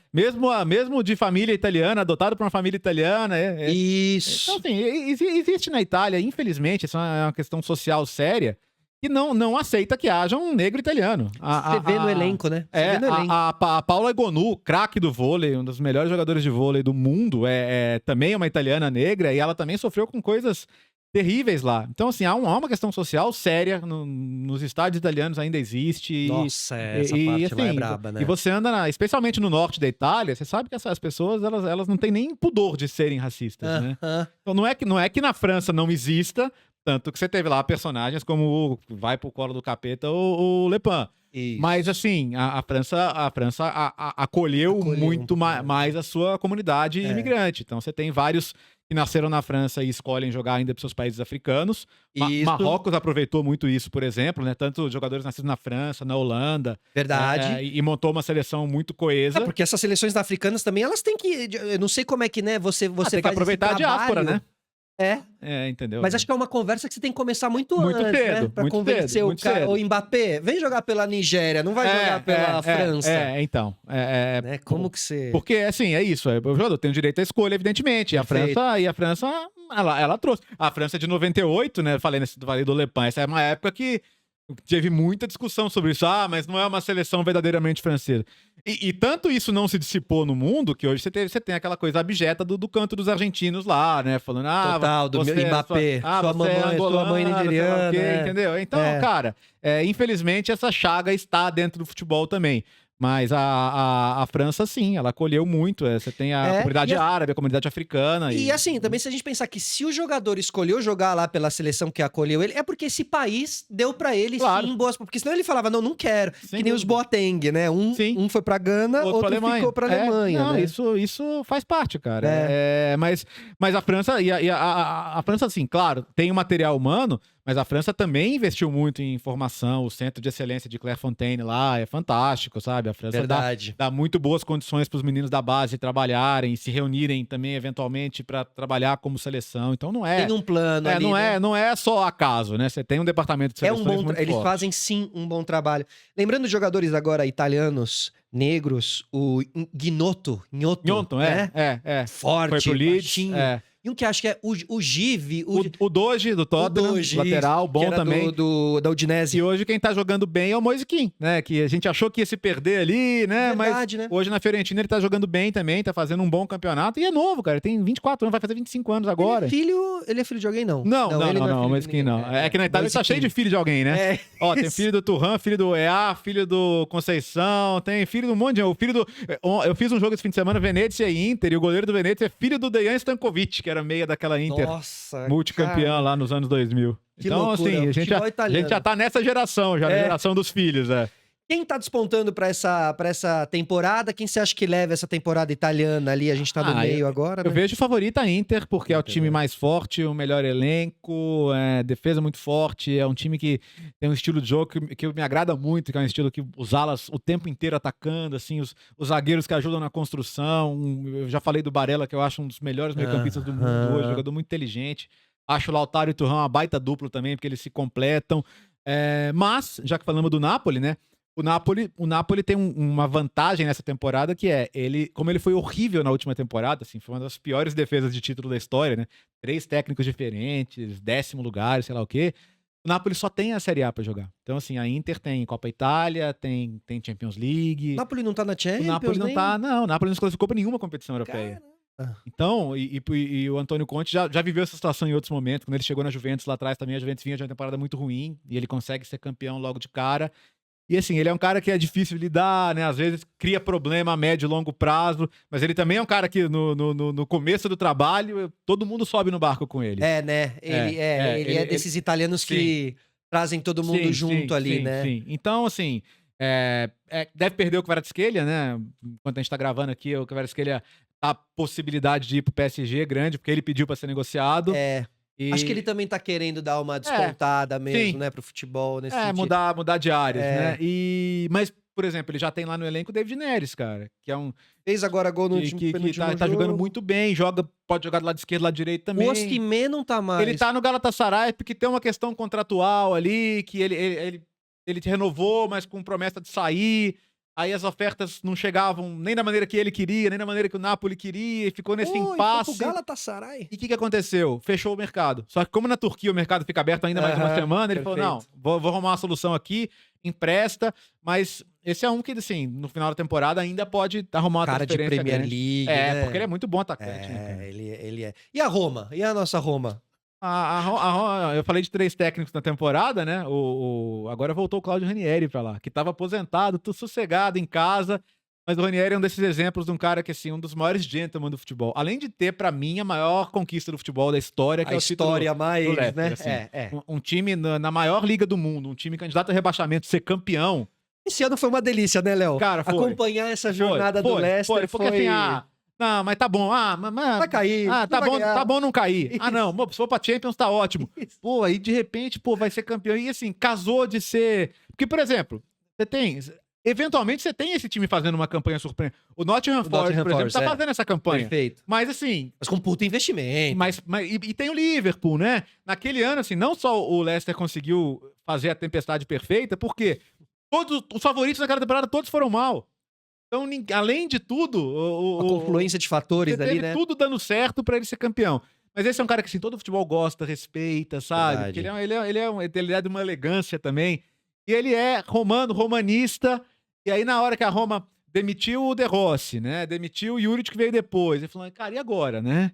Mesmo de família italiana, adotado por uma família italiana. Isso. Então, assim, existe na Itália, infelizmente, essa é uma questão social séria, que não aceita que haja um negro italiano. Você vê no elenco, né? A Paula Egonu, craque do vôlei, um dos melhores jogadores de vôlei do mundo, também é uma italiana negra, e ela também sofreu com coisas terríveis lá. Então, assim, há uma questão social séria, nos estádios italianos ainda existe. Nossa, essa parte lá é braba, né? E você anda, especialmente no norte da Itália, você sabe que essas pessoas, elas não têm nem pudor de serem racistas, né? Então, não é que na França não exista, tanto que você teve lá personagens como Vai pro Colo do Capeta ou o Le Pen. Isso. Mas, assim, a França acolheu muito mais a sua comunidade imigrante. Então, você tem vários que nasceram na França e escolhem jogar ainda para seus países africanos. Marrocos aproveitou muito isso, por exemplo, né? Tanto jogadores nascidos na França, na Holanda. Verdade. E montou uma seleção muito coesa. Porque essas seleções africanas também, elas têm que... Eu não sei como é que, né? Você tem que aproveitar a diáspora, né? Entendeu? Mas acho que é uma conversa que você tem que começar muito antes, cedo, né? Pra convencer o Mbappé. Vem jogar pela Nigéria, não vai jogar pela França. Então. Né? Como que você... Porque, assim, é isso. O jogador tem o direito à escolha, evidentemente. E a França, ela trouxe. A França de 98, né? Falei do Le Pen. Essa é uma época que teve muita discussão sobre isso. Mas não é uma seleção verdadeiramente francesa. E tanto isso não se dissipou no mundo, que hoje você tem aquela coisa abjeta do canto dos argentinos lá, né? Falando, total, do Mbappé, sua mãe nigeriana, entendeu? Então, cara, infelizmente essa chaga está dentro do futebol também. Mas a França, sim, ela acolheu muito. Você tem a comunidade árabe, a comunidade africana. E assim, também se a gente pensar que se o jogador escolheu jogar lá pela seleção que acolheu ele, é porque esse país deu pra ele sim boas... Porque senão ele falava, não quero. Que nem os Boateng, né? Um foi pra Gana, outro ficou pra Alemanha. Não, né? Isso faz parte, cara. Mas a França, a França, assim, claro, tem o material humano, Mas a França também investiu muito em formação, o Centro de Excelência de Clairefontaine lá é fantástico, sabe? A França dá muito boas condições para os meninos da base trabalharem, se reunirem também, eventualmente, para trabalhar como seleção. Então não é... Tem um plano ali, não é só acaso, né? Você tem um departamento de seleções muito Eles forte. fazem, sim, um bom trabalho. Lembrando os jogadores agora italianos, negros, o Gnotto, né? Forte, foi pro Leeds, baixinho. E um que acho que é o Givi. O Doge, do Tottenham, lateral, bom também. Da Udinese. E hoje quem tá jogando bem é o Moise Kean, né? Que a gente achou que ia se perder ali, né? Verdade, mas né? hoje na Fiorentina ele tá jogando bem também, tá fazendo um bom campeonato. E é novo, cara. Ele tem 24 anos, vai fazer 25 anos agora. Ele é filho de alguém, não? Não, o Moise Kean não. É que na Itália tá cheio de filho de alguém, né? Ó, tem filho do Thuram, filho do EA, filho do Conceição, tem filho do monte de... Eu fiz um jogo esse fim de semana, Venezia e Inter, e o goleiro do Venezia é filho do Dejan Stankovic, que era meia daquela Inter. Nossa, multicampeão lá nos anos 2000. Que então, loucura, assim, a gente já tá nessa geração, na geração dos filhos, Quem tá despontando pra essa temporada? Quem você acha que leva essa temporada italiana ali? A gente tá no meio agora, Eu vejo favorita a Inter, porque é o time mais forte, o melhor elenco, defesa muito forte, é um time que tem um estilo de jogo que me agrada muito, que é um estilo que os alas o tempo inteiro atacando, assim, os zagueiros que ajudam na construção. Eu já falei do Barella, que eu acho um dos melhores meio-campistas do mundo hoje, jogador muito inteligente. Acho o Lautaro e o Thuram uma baita duplo também, porque eles se completam. Mas, já que falamos do Napoli, né? O Napoli tem uma vantagem nessa temporada, que como ele foi horrível na última temporada, assim, foi uma das piores defesas de título da história, né? 3 técnicos diferentes, 10º lugar, sei lá o quê. O Napoli só tem a Série A pra jogar. Então, assim, a Inter tem Copa Itália, tem Champions League. O Napoli não tá na Champions? O Napoli não tá, não. O Napoli não se classificou pra nenhuma competição europeia. Caramba. Então, e o Antônio Conte já viveu essa situação em outros momentos. Quando ele chegou na Juventus lá atrás também, a Juventus vinha de uma temporada muito ruim, e ele consegue ser campeão logo de cara. E assim, ele é um cara que é difícil de lidar, né? Às vezes cria problema a médio e longo prazo, mas ele também é um cara que no começo do trabalho, todo mundo sobe no barco com ele. Né? Ele é desses italianos que trazem todo mundo junto ali, né? Sim. Então, assim, deve perder o Kvaratskhelia, né? Enquanto a gente tá gravando aqui, o Kvaratskhelia a possibilidade de ir pro PSG grande, porque ele pediu pra ser negociado. Acho que ele também tá querendo dar uma despontada mesmo, né, pro futebol nesse sentido. Mudar de áreas, né? Mas, por exemplo, ele já tem lá no elenco o David Neres, cara, que é um... Fez agora gol no último jogo. Tá jogando muito bem, pode jogar do lado esquerdo, do lado direito também. O Osimhen não tá mais. Ele tá no Galatasaray porque tem uma questão contratual ali, que ele renovou, mas com promessa de sair... Aí as ofertas não chegavam nem da maneira que ele queria, nem da maneira que o Napoli queria, e ficou nesse impasse. O Galatasaray. E o que aconteceu? Fechou o mercado. Só que como na Turquia o mercado fica aberto ainda mais uma semana, ele falou, não, vou arrumar uma solução aqui, empresta, mas esse é um que, assim, no final da temporada ainda pode arrumar uma transferência cara de Premier League, né? Porque ele é muito bom atacante. Né? Ele é. E a Roma? E a nossa Roma? Eu falei de 3 técnicos na temporada, né? Agora voltou o Claudio Ranieri pra lá, que tava aposentado, tudo sossegado em casa. Mas o Ranieri é um desses exemplos de um cara que, assim, um dos maiores gentlemen do futebol. Além de ter, pra mim, a maior conquista do futebol da história, que é o título mais, do Leicester, né? Assim. Um time na maior liga do mundo, um time candidato a rebaixamento, ser campeão. Esse ano foi uma delícia, né, Léo? Cara, acompanhar essa jornada do Leicester porque assim, não, mas tá bom. Vai cair. Tá bom não cair. Isso. Não, se for pra Champions tá ótimo. Isso. Pô, aí de repente, vai ser campeão. E assim, casou de ser... Porque, por exemplo, eventualmente você tem esse time fazendo uma campanha surpreendente. O Nottingham Forest, por exemplo, tá fazendo essa campanha. Perfeito. Mas assim... Mas com puta investimento. E tem o Liverpool, né? Naquele ano, assim, não só o Leicester conseguiu fazer a tempestade perfeita, porque todos os favoritos daquela temporada, todos foram mal. Então, além de tudo... A confluência de fatores ali, né? tudo dando certo pra ele ser campeão. Mas esse é um cara que, assim, todo futebol gosta, respeita, sabe? Porque ele é de uma elegância também. E ele é romanista. E aí, na hora que a Roma demitiu o De Rossi, né? Demitiu o Juric, que veio depois. Ele falou, cara, e agora, né?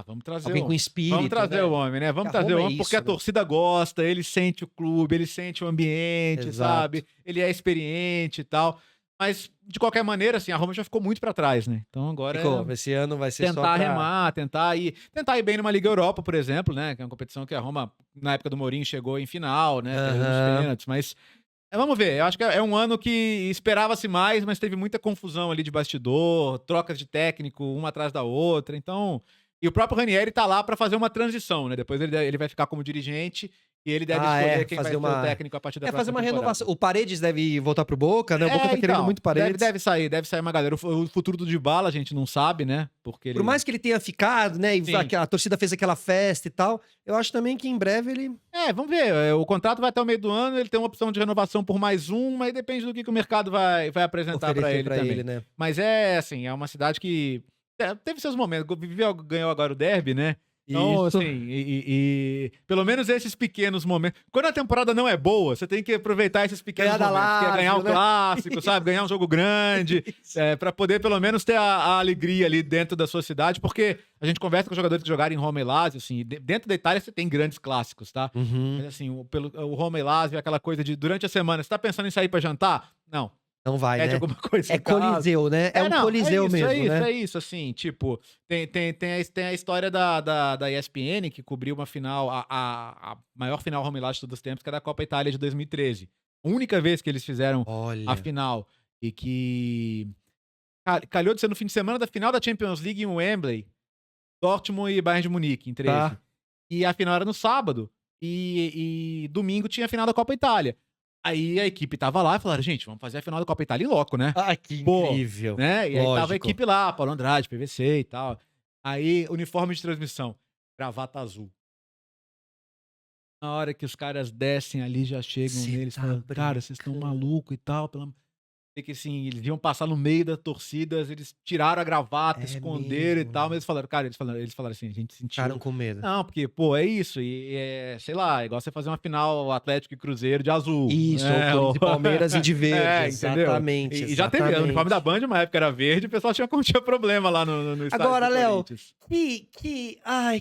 Vamos trazer alguém com espírito, vamos trazer o homem, né? Vamos trazer o homem porque a torcida gosta, ele sente o clube, ele sente o ambiente, sabe? Ele é experiente e tal. Mas, de qualquer maneira, assim, a Roma já ficou muito pra trás, né? Então agora esse ano vai ser tentar remar, tentar ir bem numa Liga Europa, por exemplo, né? Que é uma competição que a Roma, na época do Mourinho, chegou em final, né? Perdeu os pênaltis, mas vamos ver. Eu acho que é um ano que esperava-se mais, mas teve muita confusão ali de bastidor, trocas de técnico, uma atrás da outra. Então, e o próprio Ranieri tá lá pra fazer uma transição, né? Depois ele vai ficar como dirigente E ele deve Ah, escolher é, quem vai fazer ser o uma técnico a partir da fazer próxima uma temporada. renovação. O Paredes deve voltar pro Boca, né? O Boca tá querendo então, muito Paredes. deve sair uma galera. O futuro do Dybala a gente não sabe, né? Porque ele... Por mais que ele tenha ficado, né, e Sim. a torcida fez aquela festa e tal, eu acho também que em breve ele... Vamos ver. O contrato vai até o meio do ano, ele tem uma opção de renovação por mais um, mas depende do que o mercado vai apresentar pra oferecer ele pra também. ele, né? Mas assim, é uma cidade que teve seus momentos. Ganhou agora o derby, né? Então, Isso. assim, e pelo menos esses pequenos momentos. Quando a temporada não é boa, você tem que aproveitar esses pequenos Ganhar da momentos. Que é ganhar Lazio, um né? clássico, sabe? Ganhar um jogo grande. Pra poder pelo menos ter a alegria ali dentro da sua cidade, porque a gente conversa com jogadores que jogaram em Roma e Lazio, assim, e dentro da Itália você tem grandes clássicos, tá? Uhum. Mas assim, o Roma e Lazio é aquela coisa de durante a semana, você tá pensando em sair pra jantar? Não. Não vai, Pede né? alguma coisa É em casa. Coliseu, né? É um não, Coliseu mesmo, né? É isso, assim, tipo, tem a história da ESPN, que cobriu uma final, a maior final Roma e Lazio de todos os tempos, que é da Copa Itália de 2013. A única vez que eles fizeram Olha. a final, e que calhou de ser no fim de semana da final da Champions League em Wembley, Dortmund e Bayern de Munique, em 13. Tá. E a final era no sábado, e domingo tinha a final da Copa Itália. Aí a equipe tava lá e falaram, gente, vamos fazer a final da Copa Itália em loco, né? Ah, que Pô, incrível. Né? E aí tava a Lógico. equipe lá, Paulo Andrade, PVC e tal. Aí, uniforme de transmissão, gravata azul. Na hora que os caras descem ali, já chegam Cê neles, tá falam, cara, vocês estão brincando. malucos e tal. Que assim, eles iam passar no meio da torcida, eles tiraram a gravata, É esconderam e mesmo, tal, né? mas eles falaram, cara, eles falaram assim, a gente sentiu. Ficaram com medo. Não, porque, pô, é isso, sei lá, é igual você fazer uma final Atlético e Cruzeiro de azul. Isso, né? ou de Palmeiras e de verde, Entendeu? exatamente. E já teve, o exatamente. uniforme da Band, uma época era verde, o pessoal tinha problema lá no estádio Agora, do Léo, Corinthians.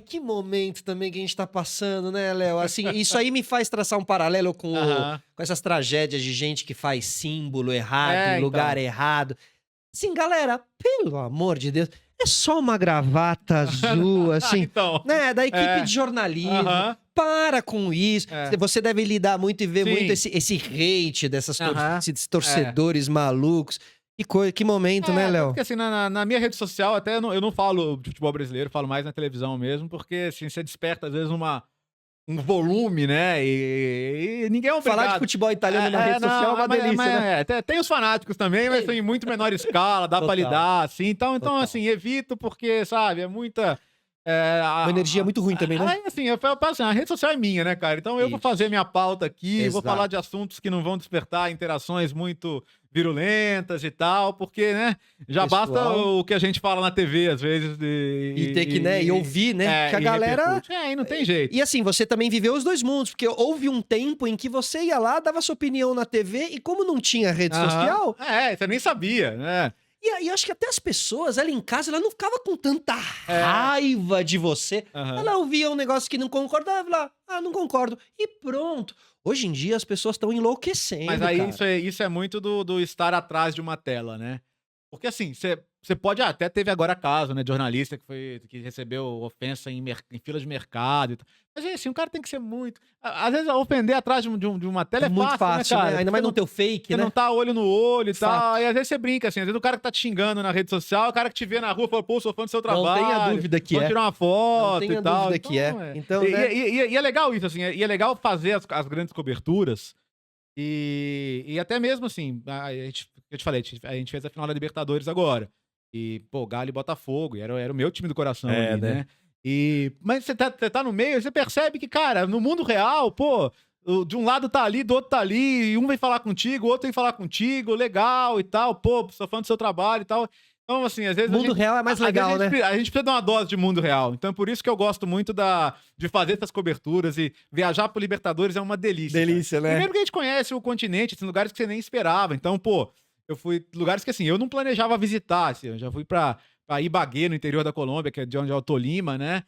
que momento também que a gente tá passando, né, Léo? Assim, isso aí me faz traçar um paralelo com, Aham. com essas tragédias de gente que faz símbolo errado, É, em lugar então. errado. Assim, galera, pelo amor de Deus, é só uma gravata azul, assim, Então. né, da equipe É. de jornalismo. Aham. Para com isso. É. Você deve lidar muito e ver Sim. muito esse hate Aham. esses torcedores malucos. Que momento, né, Léo? Porque assim, na minha rede social, até eu não falo de futebol brasileiro, falo mais na televisão mesmo, porque assim, você desperta às vezes um volume, né? E ninguém é obrigado. Falar de futebol italiano na rede social é uma delícia, né? Tem os fanáticos também, mas em muito menor escala, dá pra Total. lidar, assim. Então Total. assim, evito porque, sabe, é muita... Uma energia muito ruim também, né? Aí, assim, eu falo assim, a rede social é minha, né, cara? Então eu vou Isso. fazer minha pauta aqui, vou Exato. falar de assuntos que não vão despertar interações muito virulentas e tal, porque, né, já Pessoal. basta o que a gente fala na TV, às vezes. E ter que, né, e ouvir, né? Que a e galera... repercute. E não tem jeito. E assim, você também viveu os dois mundos, porque houve um tempo em que você ia lá, dava sua opinião na TV, e como não tinha rede Aham. social, Você nem sabia, né? e acho que até as pessoas, ela em casa, ela não ficava com tanta raiva de você. Aham. Ela ouvia um negócio que não concordava, lá, não concordo. E pronto. Hoje em dia as pessoas estão enlouquecendo, Mas aí cara. isso é muito do estar atrás de uma tela, né? Porque assim, você pode até teve agora caso, né, de jornalista que recebeu ofensa em fila de mercado e tal. Mas assim, o cara tem que ser muito. Às vezes ofender atrás de uma tela é muito fácil, né, cara? Ainda mais no teu fake, Você né? não tá olho no olho e Fato. tal. E às vezes você brinca, assim. Às vezes o cara que tá te xingando na rede social, o cara que te vê na rua fala, pô, sou fã do seu trabalho. Não tenha dúvida que vou é. tirar uma foto Não tenha e tal. dúvida que é. Então, e, né? e é legal isso, assim. E é legal fazer as grandes coberturas. E até mesmo, assim, eu te falei, a gente fez a final da Libertadores agora. E, pô, Galo e Botafogo. E era o meu time do coração ali, né? Mas você tá no meio, você percebe que, cara, no mundo real, pô, de um lado tá ali, do outro tá ali, e um vem falar contigo, o outro vem falar contigo, legal e tal, pô, sou fã do seu trabalho e tal. Então, assim, às vezes. Mundo real é mais legal, né? A gente precisa dar uma dose de mundo real. Então, por isso que eu gosto muito de fazer essas coberturas e viajar pro Libertadores é uma delícia. Delícia, cara. né? Primeiro que a gente conhece o continente, tem lugares que você nem esperava. Então, pô, eu fui lugares que, assim, eu não planejava visitar. Assim, eu já fui pra Ibagué, no interior da Colômbia, que é de onde é o Tolima, né?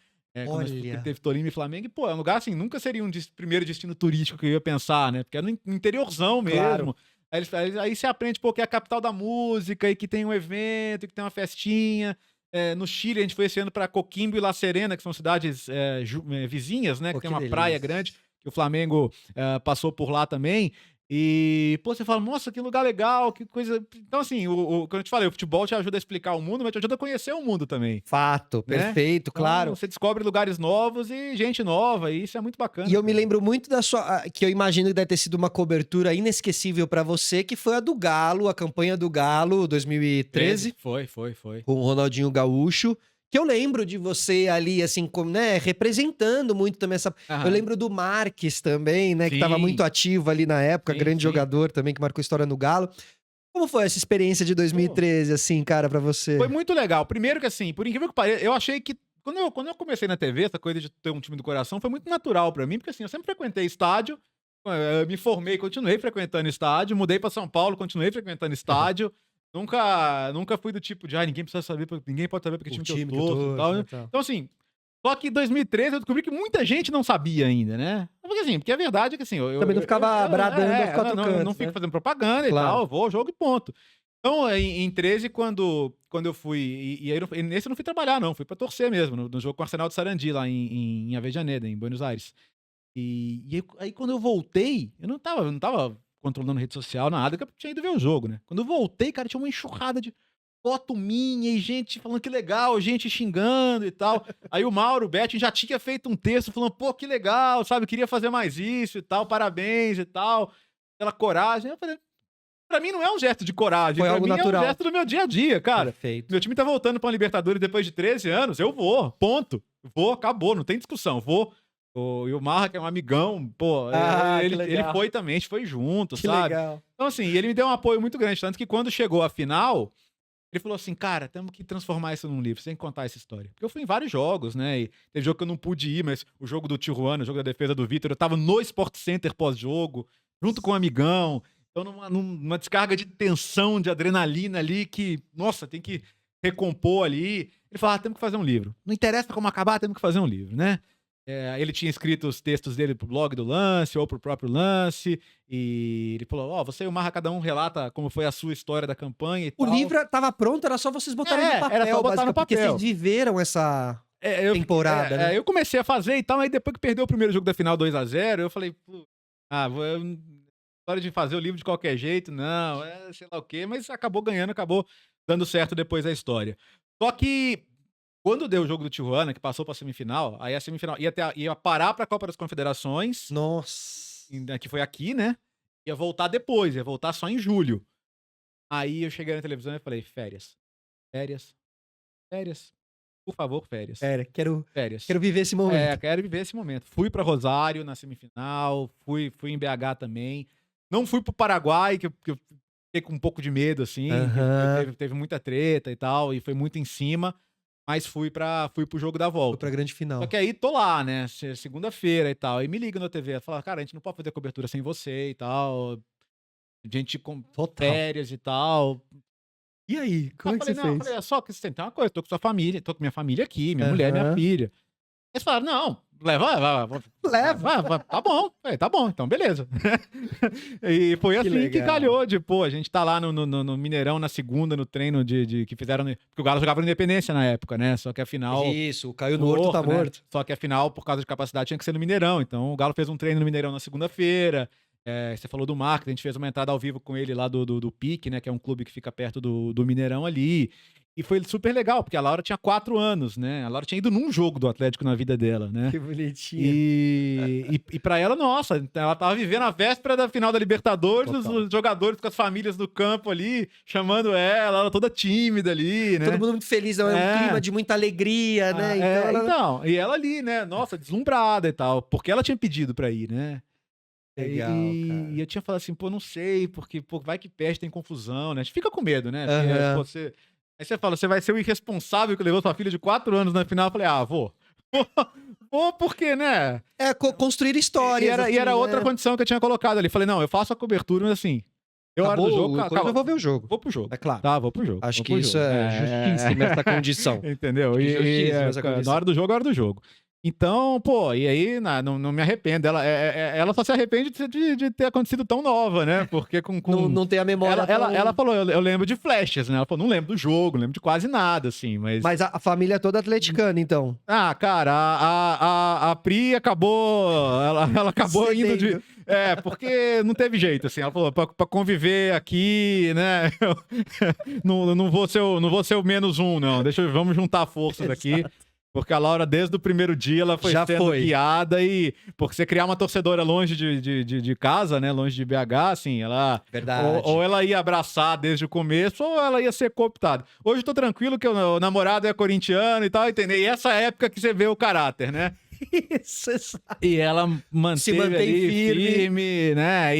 Olha. Teve Tolima e Flamengo. E, pô, é um lugar, assim, nunca seria primeiro destino turístico que eu ia pensar, né? Porque é no interiorzão mesmo. Claro. Aí você aprende, pô, que é a capital da música e que tem um evento, que tem uma festinha. No Chile, a gente foi esse ano pra Coquimbo e La Serena, que são cidades vizinhas, né? Pô, Que tem que uma praia delícia. grande, que o Flamengo passou por lá também. E, pô, você fala, nossa, que lugar legal, que coisa... Então, assim, como eu te falei, o futebol te ajuda a explicar o mundo, mas te ajuda a conhecer o mundo também, Fato, né? perfeito, Então, claro. você descobre lugares novos e gente nova, e isso é muito bacana. E eu me cara. lembro muito da sua. Que eu imagino que deve ter sido uma cobertura inesquecível pra você, que foi a do Galo, a campanha do Galo 2013, Foi. com o Ronaldinho Gaúcho. Que eu lembro de você ali, assim, né, representando muito também essa. Eu Aham. lembro do Marques também, né, que tava Sim. muito ativo ali na época, Sim, grande sim. jogador também, que marcou história no Galo. Como foi essa experiência de 2013, assim, cara, pra você? Foi muito legal. Primeiro que, assim, por incrível que pareça, eu achei que quando eu comecei na TV, essa coisa de ter um time do coração foi muito natural pra mim, porque, assim, eu sempre frequentei estádio, eu me formei, continuei frequentando estádio, mudei pra São Paulo, continuei frequentando estádio. Nunca fui do tipo de, ninguém precisa saber, ninguém pode saber porque O time que eu time que eu torço e torço, tal, né, né? tal. Então, assim, só que em 2013 eu descobri que muita gente não sabia ainda, né? Porque a verdade é que, assim, Também não ficava bradando ou ficava não tocando, fico né? fazendo propaganda Claro. e tal, eu vou ao jogo e ponto. Então, em 13, quando eu fui. E aí, nesse eu não fui trabalhar, não. Fui pra torcer mesmo, no jogo com o Arsenal de Sarandi, lá em Avejaneda, em Buenos Aires. Aí, quando eu voltei, eu não tava controlando rede social, nada, que eu tinha ido ver o jogo, né? Quando eu voltei, cara, tinha uma enxurrada de foto minha e gente falando que legal, gente xingando e tal. Aí o Mauro Betting já tinha feito um texto falando, pô, que legal, sabe? Queria fazer mais isso e tal, parabéns e tal. Aquela coragem. Eu falei. Pra mim não é um gesto de coragem, Foi pra algo mim natural. é um gesto do meu dia a dia, cara. Perfeito. Meu time tá voltando pra uma Libertadores depois de 13 anos, eu vou, ponto. Vou, acabou, não tem discussão, vou. E o Marra, que é um amigão, pô, Que ele legal. foi também, a gente foi junto, Que sabe? legal. Então, assim, ele me deu um apoio muito grande, tanto que quando chegou a final, ele falou assim, cara, temos que transformar isso num livro, você tem que contar essa história. Porque eu fui em vários jogos, né, e teve jogo que eu não pude ir, mas o jogo do Tijuana, o jogo da defesa do Vitor, eu tava no Sport Center pós-jogo, junto com um amigão. Então, numa descarga de tensão, de adrenalina ali, que, nossa, tem que recompor ali. Ele falou, temos que fazer um livro. Não interessa como acabar, temos que fazer um livro, né? Ele tinha escrito os textos dele pro blog do Lance, ou pro próprio Lance, e ele falou, você e o Marra, cada um relata como foi a sua história da campanha e O tal. livro tava pronto, era só vocês botarem no papel, era só botar no basicamente, porque papel. vocês viveram essa temporada, né? Eu comecei a fazer e tal, aí depois que perdeu o primeiro jogo da final 2-0, eu falei, história de fazer o livro de qualquer jeito, não, sei lá o quê, mas acabou ganhando, acabou dando certo depois a história. Só que, quando deu o jogo do Tijuana, que passou pra semifinal, aí a semifinal ia parar pra Copa das Confederações, Nossa. que foi aqui, né? Ia voltar depois, ia voltar só em julho. Aí eu cheguei na televisão e falei, férias. Por favor, férias. Quero Férias. viver esse momento. Quero viver esse momento. Fui pra Rosário na semifinal, fui em BH também. Não fui pro Paraguai, que eu fiquei com um pouco de medo, assim. Teve muita treta e tal, e foi muito em cima. Mas fui pro jogo da Foi volta. pra grande final. Só que aí tô lá, né? Segunda-feira e tal. E me liga na TV. Fala, cara, a gente não pode fazer cobertura sem você e tal. Gente com férias e tal. E aí, como é que você fez? Eu falei, só que você tem uma coisa, tô com sua família, tô com minha família aqui, minha mulher, minha filha. Eles falaram, não, leva. Tá bom. Falei, tá bom, então beleza. E foi assim que calhou, a gente tá lá no Mineirão na segunda, no treino que fizeram, porque o Galo jogava no Independência na época, né? Só que a final... Isso, caiu no Horto, tá né? morto. Só que a final, por causa de capacidade, tinha que ser no Mineirão. Então o Galo fez um treino no Mineirão na segunda-feira. Você falou do Marcos, a gente fez uma entrada ao vivo com ele lá do Pique, né? Que é um clube que fica perto do Mineirão ali. E foi super legal, porque a Laura tinha 4 anos, né? A Laura tinha ido num jogo do Atlético na vida dela, né? Que bonitinho. E pra ela, nossa, ela tava vivendo a véspera da final da Libertadores, os jogadores com as famílias do campo ali, chamando ela toda tímida ali, né? Todo mundo muito feliz, é um clima de muita alegria, né? E ela ali, né? Nossa, deslumbrada e tal, porque ela tinha pedido pra ir, né? Legal, cara. E eu tinha falado assim, não sei, porque vai que perde, tem confusão, né? A gente fica com medo, né? Porque, aí você fala, você vai ser o irresponsável que levou sua filha de 4 anos na final. Eu falei, vou. Vou porque, né? Construir histórias. E era outra condição que eu tinha colocado ali. Falei, não, eu faço a cobertura, mas assim... Acabou, do jogo, eu vou ver o jogo. Vou pro jogo. É claro. Tá, vou pro jogo. Acho que isso é justíssima essa condição. Entendeu? Na hora do jogo, é hora do jogo. Então, e aí não me arrependo. Ela só se arrepende de ter acontecido tão nova, né? Porque não tem a memória. Ela falou, eu lembro de flashes, né? Ela falou, não lembro do jogo, não lembro de quase nada, assim. Mas a família é toda atleticana, então. Cara, a Pri acabou. Ela acabou indo Porque não teve jeito, assim. Ela falou, pra conviver aqui, né? Não vou ser o menos um, não. Vamos juntar forças aqui. Porque a Laura, desde o primeiro dia, ela foi sendo guiada e... Porque você criar uma torcedora longe de casa, né? Longe de BH, assim, ela... Verdade. Ou ela ia abraçar desde o começo, ou ela ia ser cooptada. Hoje eu tô tranquilo que o namorado é corintiano e tal, entendeu? E essa época que você vê o caráter, né? Isso, exato. E ela se mantém ali, firme, né?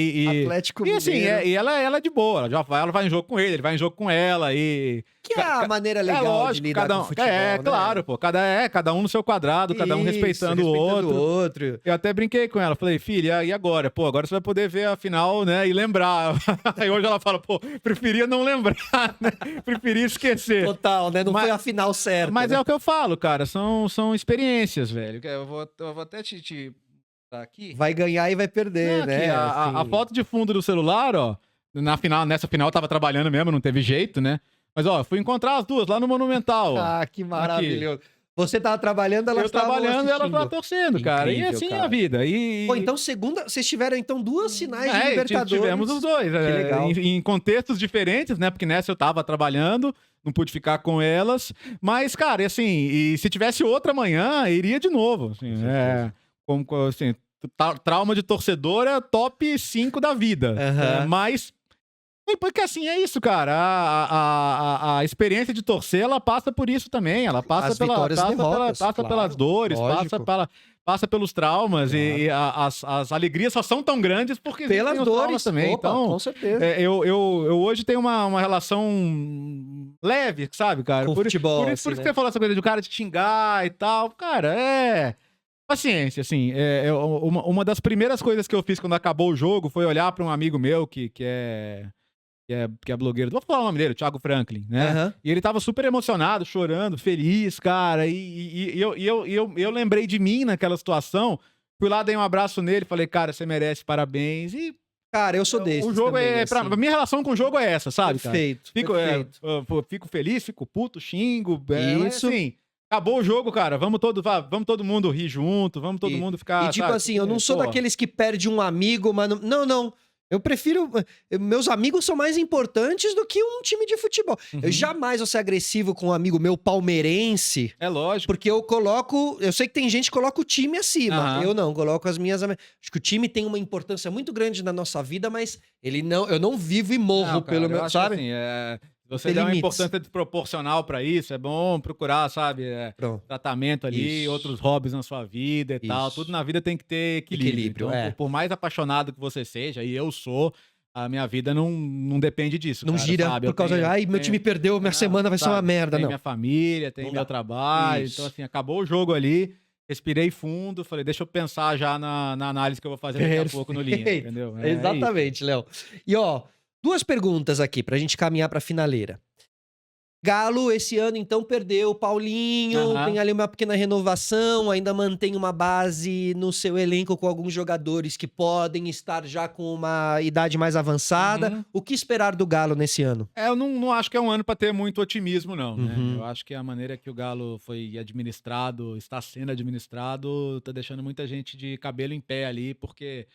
Atlético e assim, e ela é de boa. Ela vai em jogo com ele vai em jogo com ela e... Que é a maneira legal lógico, de lidar com o futebol, né? Claro, pô. Cada um no seu quadrado, cada um respeitando o outro. Eu até brinquei com ela. Falei, filha, e agora? Pô, agora você vai poder ver a final, né? E lembrar. Aí hoje ela fala, pô, preferia não lembrar, né? Preferia esquecer. Total, né? Não foi a final certa. Mas né? é o que eu falo, cara. São experiências, velho. Eu vou até te aqui. Vai ganhar e vai perder, né? A foto de fundo do celular, ó. Nessa final eu tava trabalhando mesmo, não teve jeito, né? Mas, ó, fui encontrar as duas lá no Monumental. Ah, que maravilhoso. Aqui. Você tava trabalhando, elas estavam trabalhando e ela tava torcendo, cara. Incrível, e assim cara. É a vida. Pô, então vocês tiveram então 2 finais de Libertadores. Tivemos os dois. Que legal. Em contextos diferentes, né? Porque nessa eu tava trabalhando, não pude ficar com elas. Mas, cara, e assim, e se tivesse outra amanhã, iria de novo. Assim, assim, trauma de torcedora top 5 da vida. Mas... Porque assim, é isso, cara. A experiência de torcer, ela passa por isso também. Ela passa pelas dores, passa pelos traumas. Claro. E as alegrias só são tão grandes porque pelas dores também. Opa, então, com certeza. Eu hoje tenho uma relação leve, sabe, cara? Com futebol, por isso que você falou essa coisa de o cara te xingar e tal. Cara, paciência, assim. Uma das primeiras coisas que eu fiz quando acabou o jogo foi olhar para um amigo meu que é blogueiro, vou falar o nome dele, o Thiago Franklin, né? E ele tava super emocionado, chorando, feliz, cara, e eu lembrei de mim naquela situação, fui lá, dei um abraço nele, falei, cara, você merece, parabéns, e... Cara, eu sou desse. O jogo também, a minha relação com o jogo é essa, sabe, perfeito, cara? Fico feliz, fico puto, xingo, isso. Assim, acabou o jogo, cara, vamos todo mundo rir junto, vamos todo mundo ficar... E tipo assim, eu não sou daqueles que perde um amigo, mas não. Eu prefiro... Meus amigos são mais importantes do que um time de futebol. Eu jamais vou ser agressivo com um amigo meu palmeirense. É lógico. Porque eu coloco... Eu sei que tem gente que coloca o time acima. Eu não, coloco as minhas... Acho que o time tem uma importância muito grande na nossa vida, mas eu não vivo e morro pelo meu... Sabe? Assim, você dá uma importância proporcional pra isso, é bom procurar, sabe? Tratamento ali, outros hobbies na sua vida e tal. Tudo na vida tem que ter equilíbrio. Então, por mais apaixonado que você seja, e eu sou, a minha vida não depende disso. Não cara, gira sabe? por causa de... Ai, meu time perdeu, minha semana vai ser uma merda, tem minha família, tem meu trabalho. Então, assim, acabou o jogo ali, respirei fundo, falei, deixa eu pensar já na análise que eu vou fazer daqui a pouco no Linha, entendeu? Exatamente, Léo. E ó... 2 perguntas aqui pra gente caminhar pra finaleira. Galo, esse ano, então, perdeu o Paulinho, tem ali uma pequena renovação, ainda mantém uma base no seu elenco com alguns jogadores que podem estar já com uma idade mais avançada. O que esperar do Galo nesse ano? Eu não acho que é um ano pra ter muito otimismo, não. Né? Eu acho que a maneira que o Galo foi administrado, está sendo administrado, tá deixando muita gente de cabelo em pé ali, porque...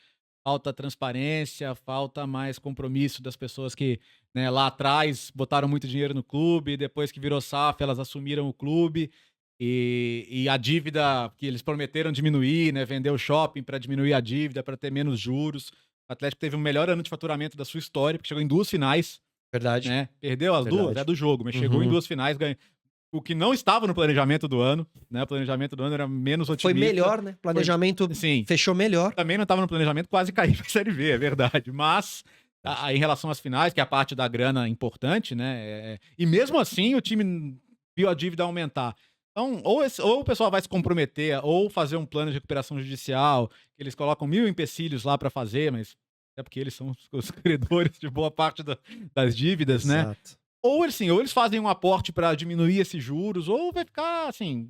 Falta transparência, falta mais compromisso das pessoas que, né, lá atrás botaram muito dinheiro no clube, depois que virou SAF, elas assumiram o clube e a dívida que eles prometeram diminuir, né, vender o shopping para diminuir a dívida, para ter menos juros. O Atlético teve o melhor ano de faturamento da sua história, porque chegou em 2 finais. Verdade. Né? Perdeu as duas, do jogo, mas chegou em 2 finais, ganhou. O que não estava no planejamento do ano, né? O planejamento do ano era menos otimista. Foi melhor, né? Planejamento fechou melhor. Também não estava no planejamento, quase caiu pra Série B, é verdade. Mas, em relação às finais, que é a parte da grana importante, né? E mesmo assim, o time viu a dívida aumentar. Então, ou o pessoal vai se comprometer, ou fazer um plano de recuperação judicial, que eles colocam 1000 empecilhos lá para fazer, mas é porque eles são os credores de boa parte das dívidas, né? Ou eles fazem um aporte para diminuir esses juros, ou vai ficar assim,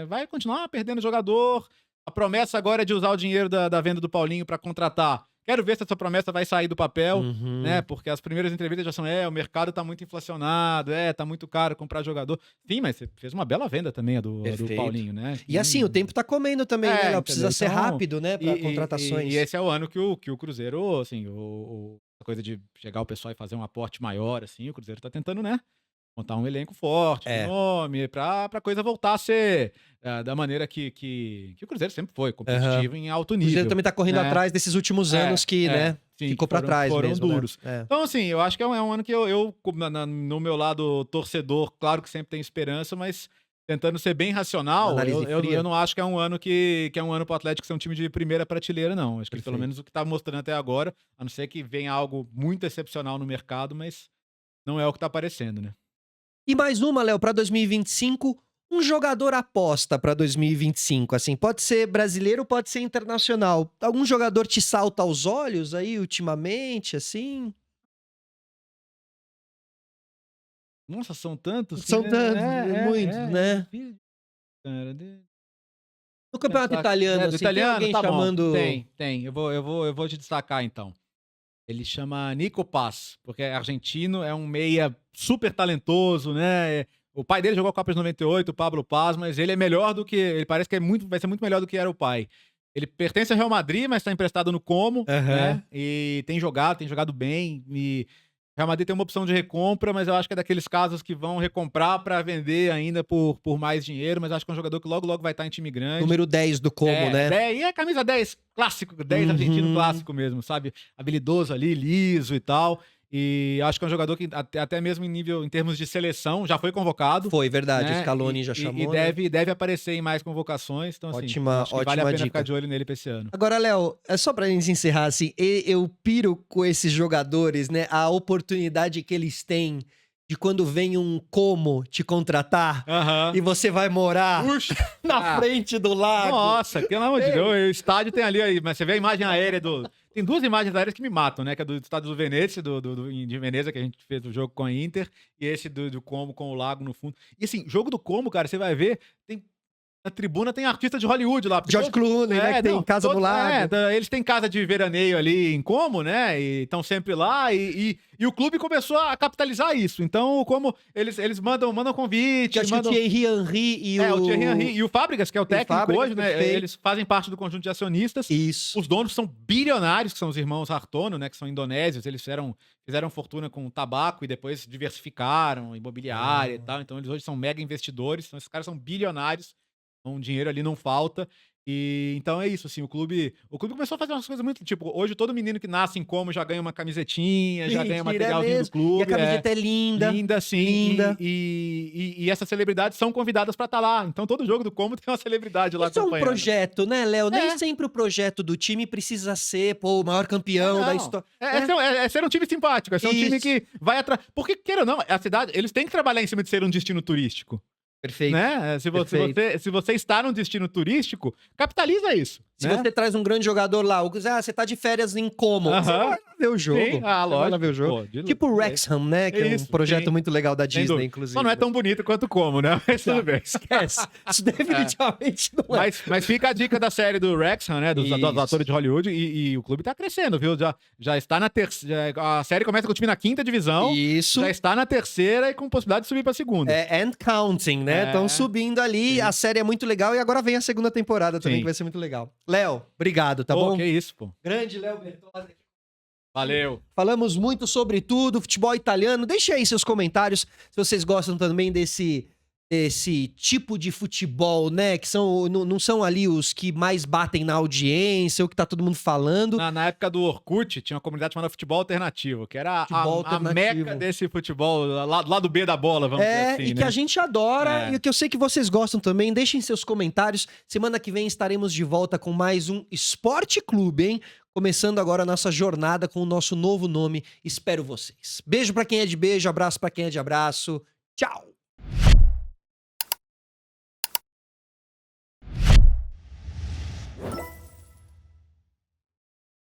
vai continuar perdendo jogador. A promessa agora é de usar o dinheiro da venda do Paulinho para contratar Quero ver se essa promessa vai sair do papel, Uhum. né? Porque as primeiras entrevistas já são, o mercado tá muito inflacionado, tá muito caro comprar jogador. Sim, mas você fez uma bela venda também, a do Perfeito. Paulinho, né? E assim, o tempo tá comendo também, né, Léo? entendeu? Precisa ser Então, rápido, né, pra contratações. E esse é o ano que o Cruzeiro, assim, a coisa de chegar o pessoal e fazer um aporte maior, assim, o Cruzeiro tá tentando, né? Montar um elenco forte, de nome, pra coisa voltar a ser da maneira que o Cruzeiro sempre foi, competitivo em alto O nível. Cruzeiro também tá correndo né? atrás desses últimos anos que, né, Sim, ficou que pra trás foram mesmo, duros. né? Então, assim, eu acho que é um ano que eu no meu lado torcedor, claro que sempre tem esperança, mas tentando ser bem racional, Análise fria. eu não acho que é um ano que é um ano pro Atlético ser um time de primeira prateleira, não. Acho que Perfeito. pelo menos o que tá mostrando até agora, a não ser que venha algo muito excepcional no mercado, mas não é o que tá aparecendo, né? E mais uma, Léo, pra 2025, um jogador aposta pra 2025, assim, pode ser brasileiro, pode ser internacional. Algum jogador te salta aos olhos aí ultimamente, assim? Nossa, são tantos que, São né? tantos, muitos, né? Difícil, cara, No campeonato pensar italiano, do assim, italiano, tem alguém tá bom. chamando... Tem. Eu vou te destacar, então. Ele chama Nico Paz, porque é argentino, é um meia super talentoso, né? O pai dele jogou a Copa de 98, o Pablo Paz, mas ele é melhor do que... Ele parece que vai ser muito melhor do que era o pai. Ele pertence ao Real Madrid, mas está emprestado no Como, né? E tem jogado bem. E o Real Madrid tem uma opção de recompra, mas eu acho que é daqueles casos que vão recomprar para vender ainda por mais dinheiro, mas acho que é um jogador que logo vai estar em time grande. Número 10 do Como, né? E a camisa 10, clássico, 10 argentino clássico mesmo, sabe? Habilidoso ali, liso e tal. E acho que é um jogador que até mesmo em termos de seleção, já foi convocado. Foi, verdade, né? o Scaloni já chamou, E né? deve aparecer em mais convocações, então assim, acho que vale a pena ficar de olho nele pra esse ano. Agora, Léo, é só pra gente encerrar, assim, eu piro com esses jogadores, né, a oportunidade que eles têm de quando vem um Como te contratar e você vai morar na frente do lago. Nossa, pelo amor de Deus, o estádio tem ali, mas você vê a imagem aérea Tem duas imagens aéreas que me matam, né? Que é do estádio do Venezia, de Veneza, que a gente fez o jogo com a Inter, e esse do Como com o lago no fundo. E assim, jogo do Como, cara, você vai ver, na tribuna tem artista de Hollywood lá. George Clooney, né? Que tem casa no lago. Eles têm casa de veraneio ali em Como, né? E estão sempre lá. E o clube começou a capitalizar isso. Então, como eles mandam convite. Acho que o Thierry Henry e o Thierry Henry e o Fábricas, que é o técnico hoje, né? Perfeito. Eles fazem parte do conjunto de acionistas. Isso. Os donos são bilionários, que são os irmãos Hartono, né? Que são indonésios. Eles fizeram fortuna com tabaco e depois diversificaram, imobiliária e tal. Então, eles hoje são mega investidores. Então, esses caras são bilionários. Então, dinheiro ali não falta. E então é isso, assim, o clube começou a fazer umas coisas muito, tipo, hoje todo menino que nasce em Como já ganha uma camisetinha, já ganha materialzinho do clube. E a camiseta é linda. Linda, sim. Linda. E essas celebridades são convidadas pra estar lá. Então todo jogo do Como tem uma celebridade lá acompanhando. Isso é um projeto, né, Léo? Nem sempre o projeto do time precisa ser, o maior campeão da história. É ser um time simpático, é ser um time que vai atrás. Porque, queira ou não, a cidade, eles têm que trabalhar em cima de ser um destino turístico. Perfeito. Né? Se você está num destino turístico, capitaliza isso. Se você traz um grande jogador lá, você tá de férias em Como, você vai lá ver o jogo. Sim, lógico. Vai lá ver o jogo. Tipo o Wrexham, né? Que é um projeto muito legal da Disney, inclusive. Só não é tão bonito quanto Como, né? Mas tudo bem. Esquece. Isso definitivamente não é. Mas fica a dica da série do Wrexham, né? Dos atores de Hollywood. E o clube tá crescendo, viu? Já está na terceira. A série começa com o time na 5ª divisão. Isso. Já está na 3ª e com possibilidade de subir pra 2ª. And counting, né? Estão subindo ali. Sim. A série é muito legal. E agora vem a 2ª temporada também, que vai ser muito legal. Léo, obrigado, tá bom? Que isso, pô. Grande Léo Bertozzi. Valeu. Falamos muito sobre tudo, futebol italiano. Deixe aí seus comentários se vocês gostam também desse tipo de futebol, né? Que não são ali os que mais batem na audiência, o que tá todo mundo falando. Na época do Orkut, tinha uma comunidade chamada Futebol Alternativo, que era a meca desse futebol, lá do B da bola, vamos dizer assim. E que a gente adora, e que eu sei que vocês gostam também. Deixem seus comentários. Semana que vem estaremos de volta com mais um Esporte Clube, hein? Começando agora a nossa jornada com o nosso novo nome. Espero vocês. Beijo pra quem é de beijo, abraço pra quem é de abraço. Tchau!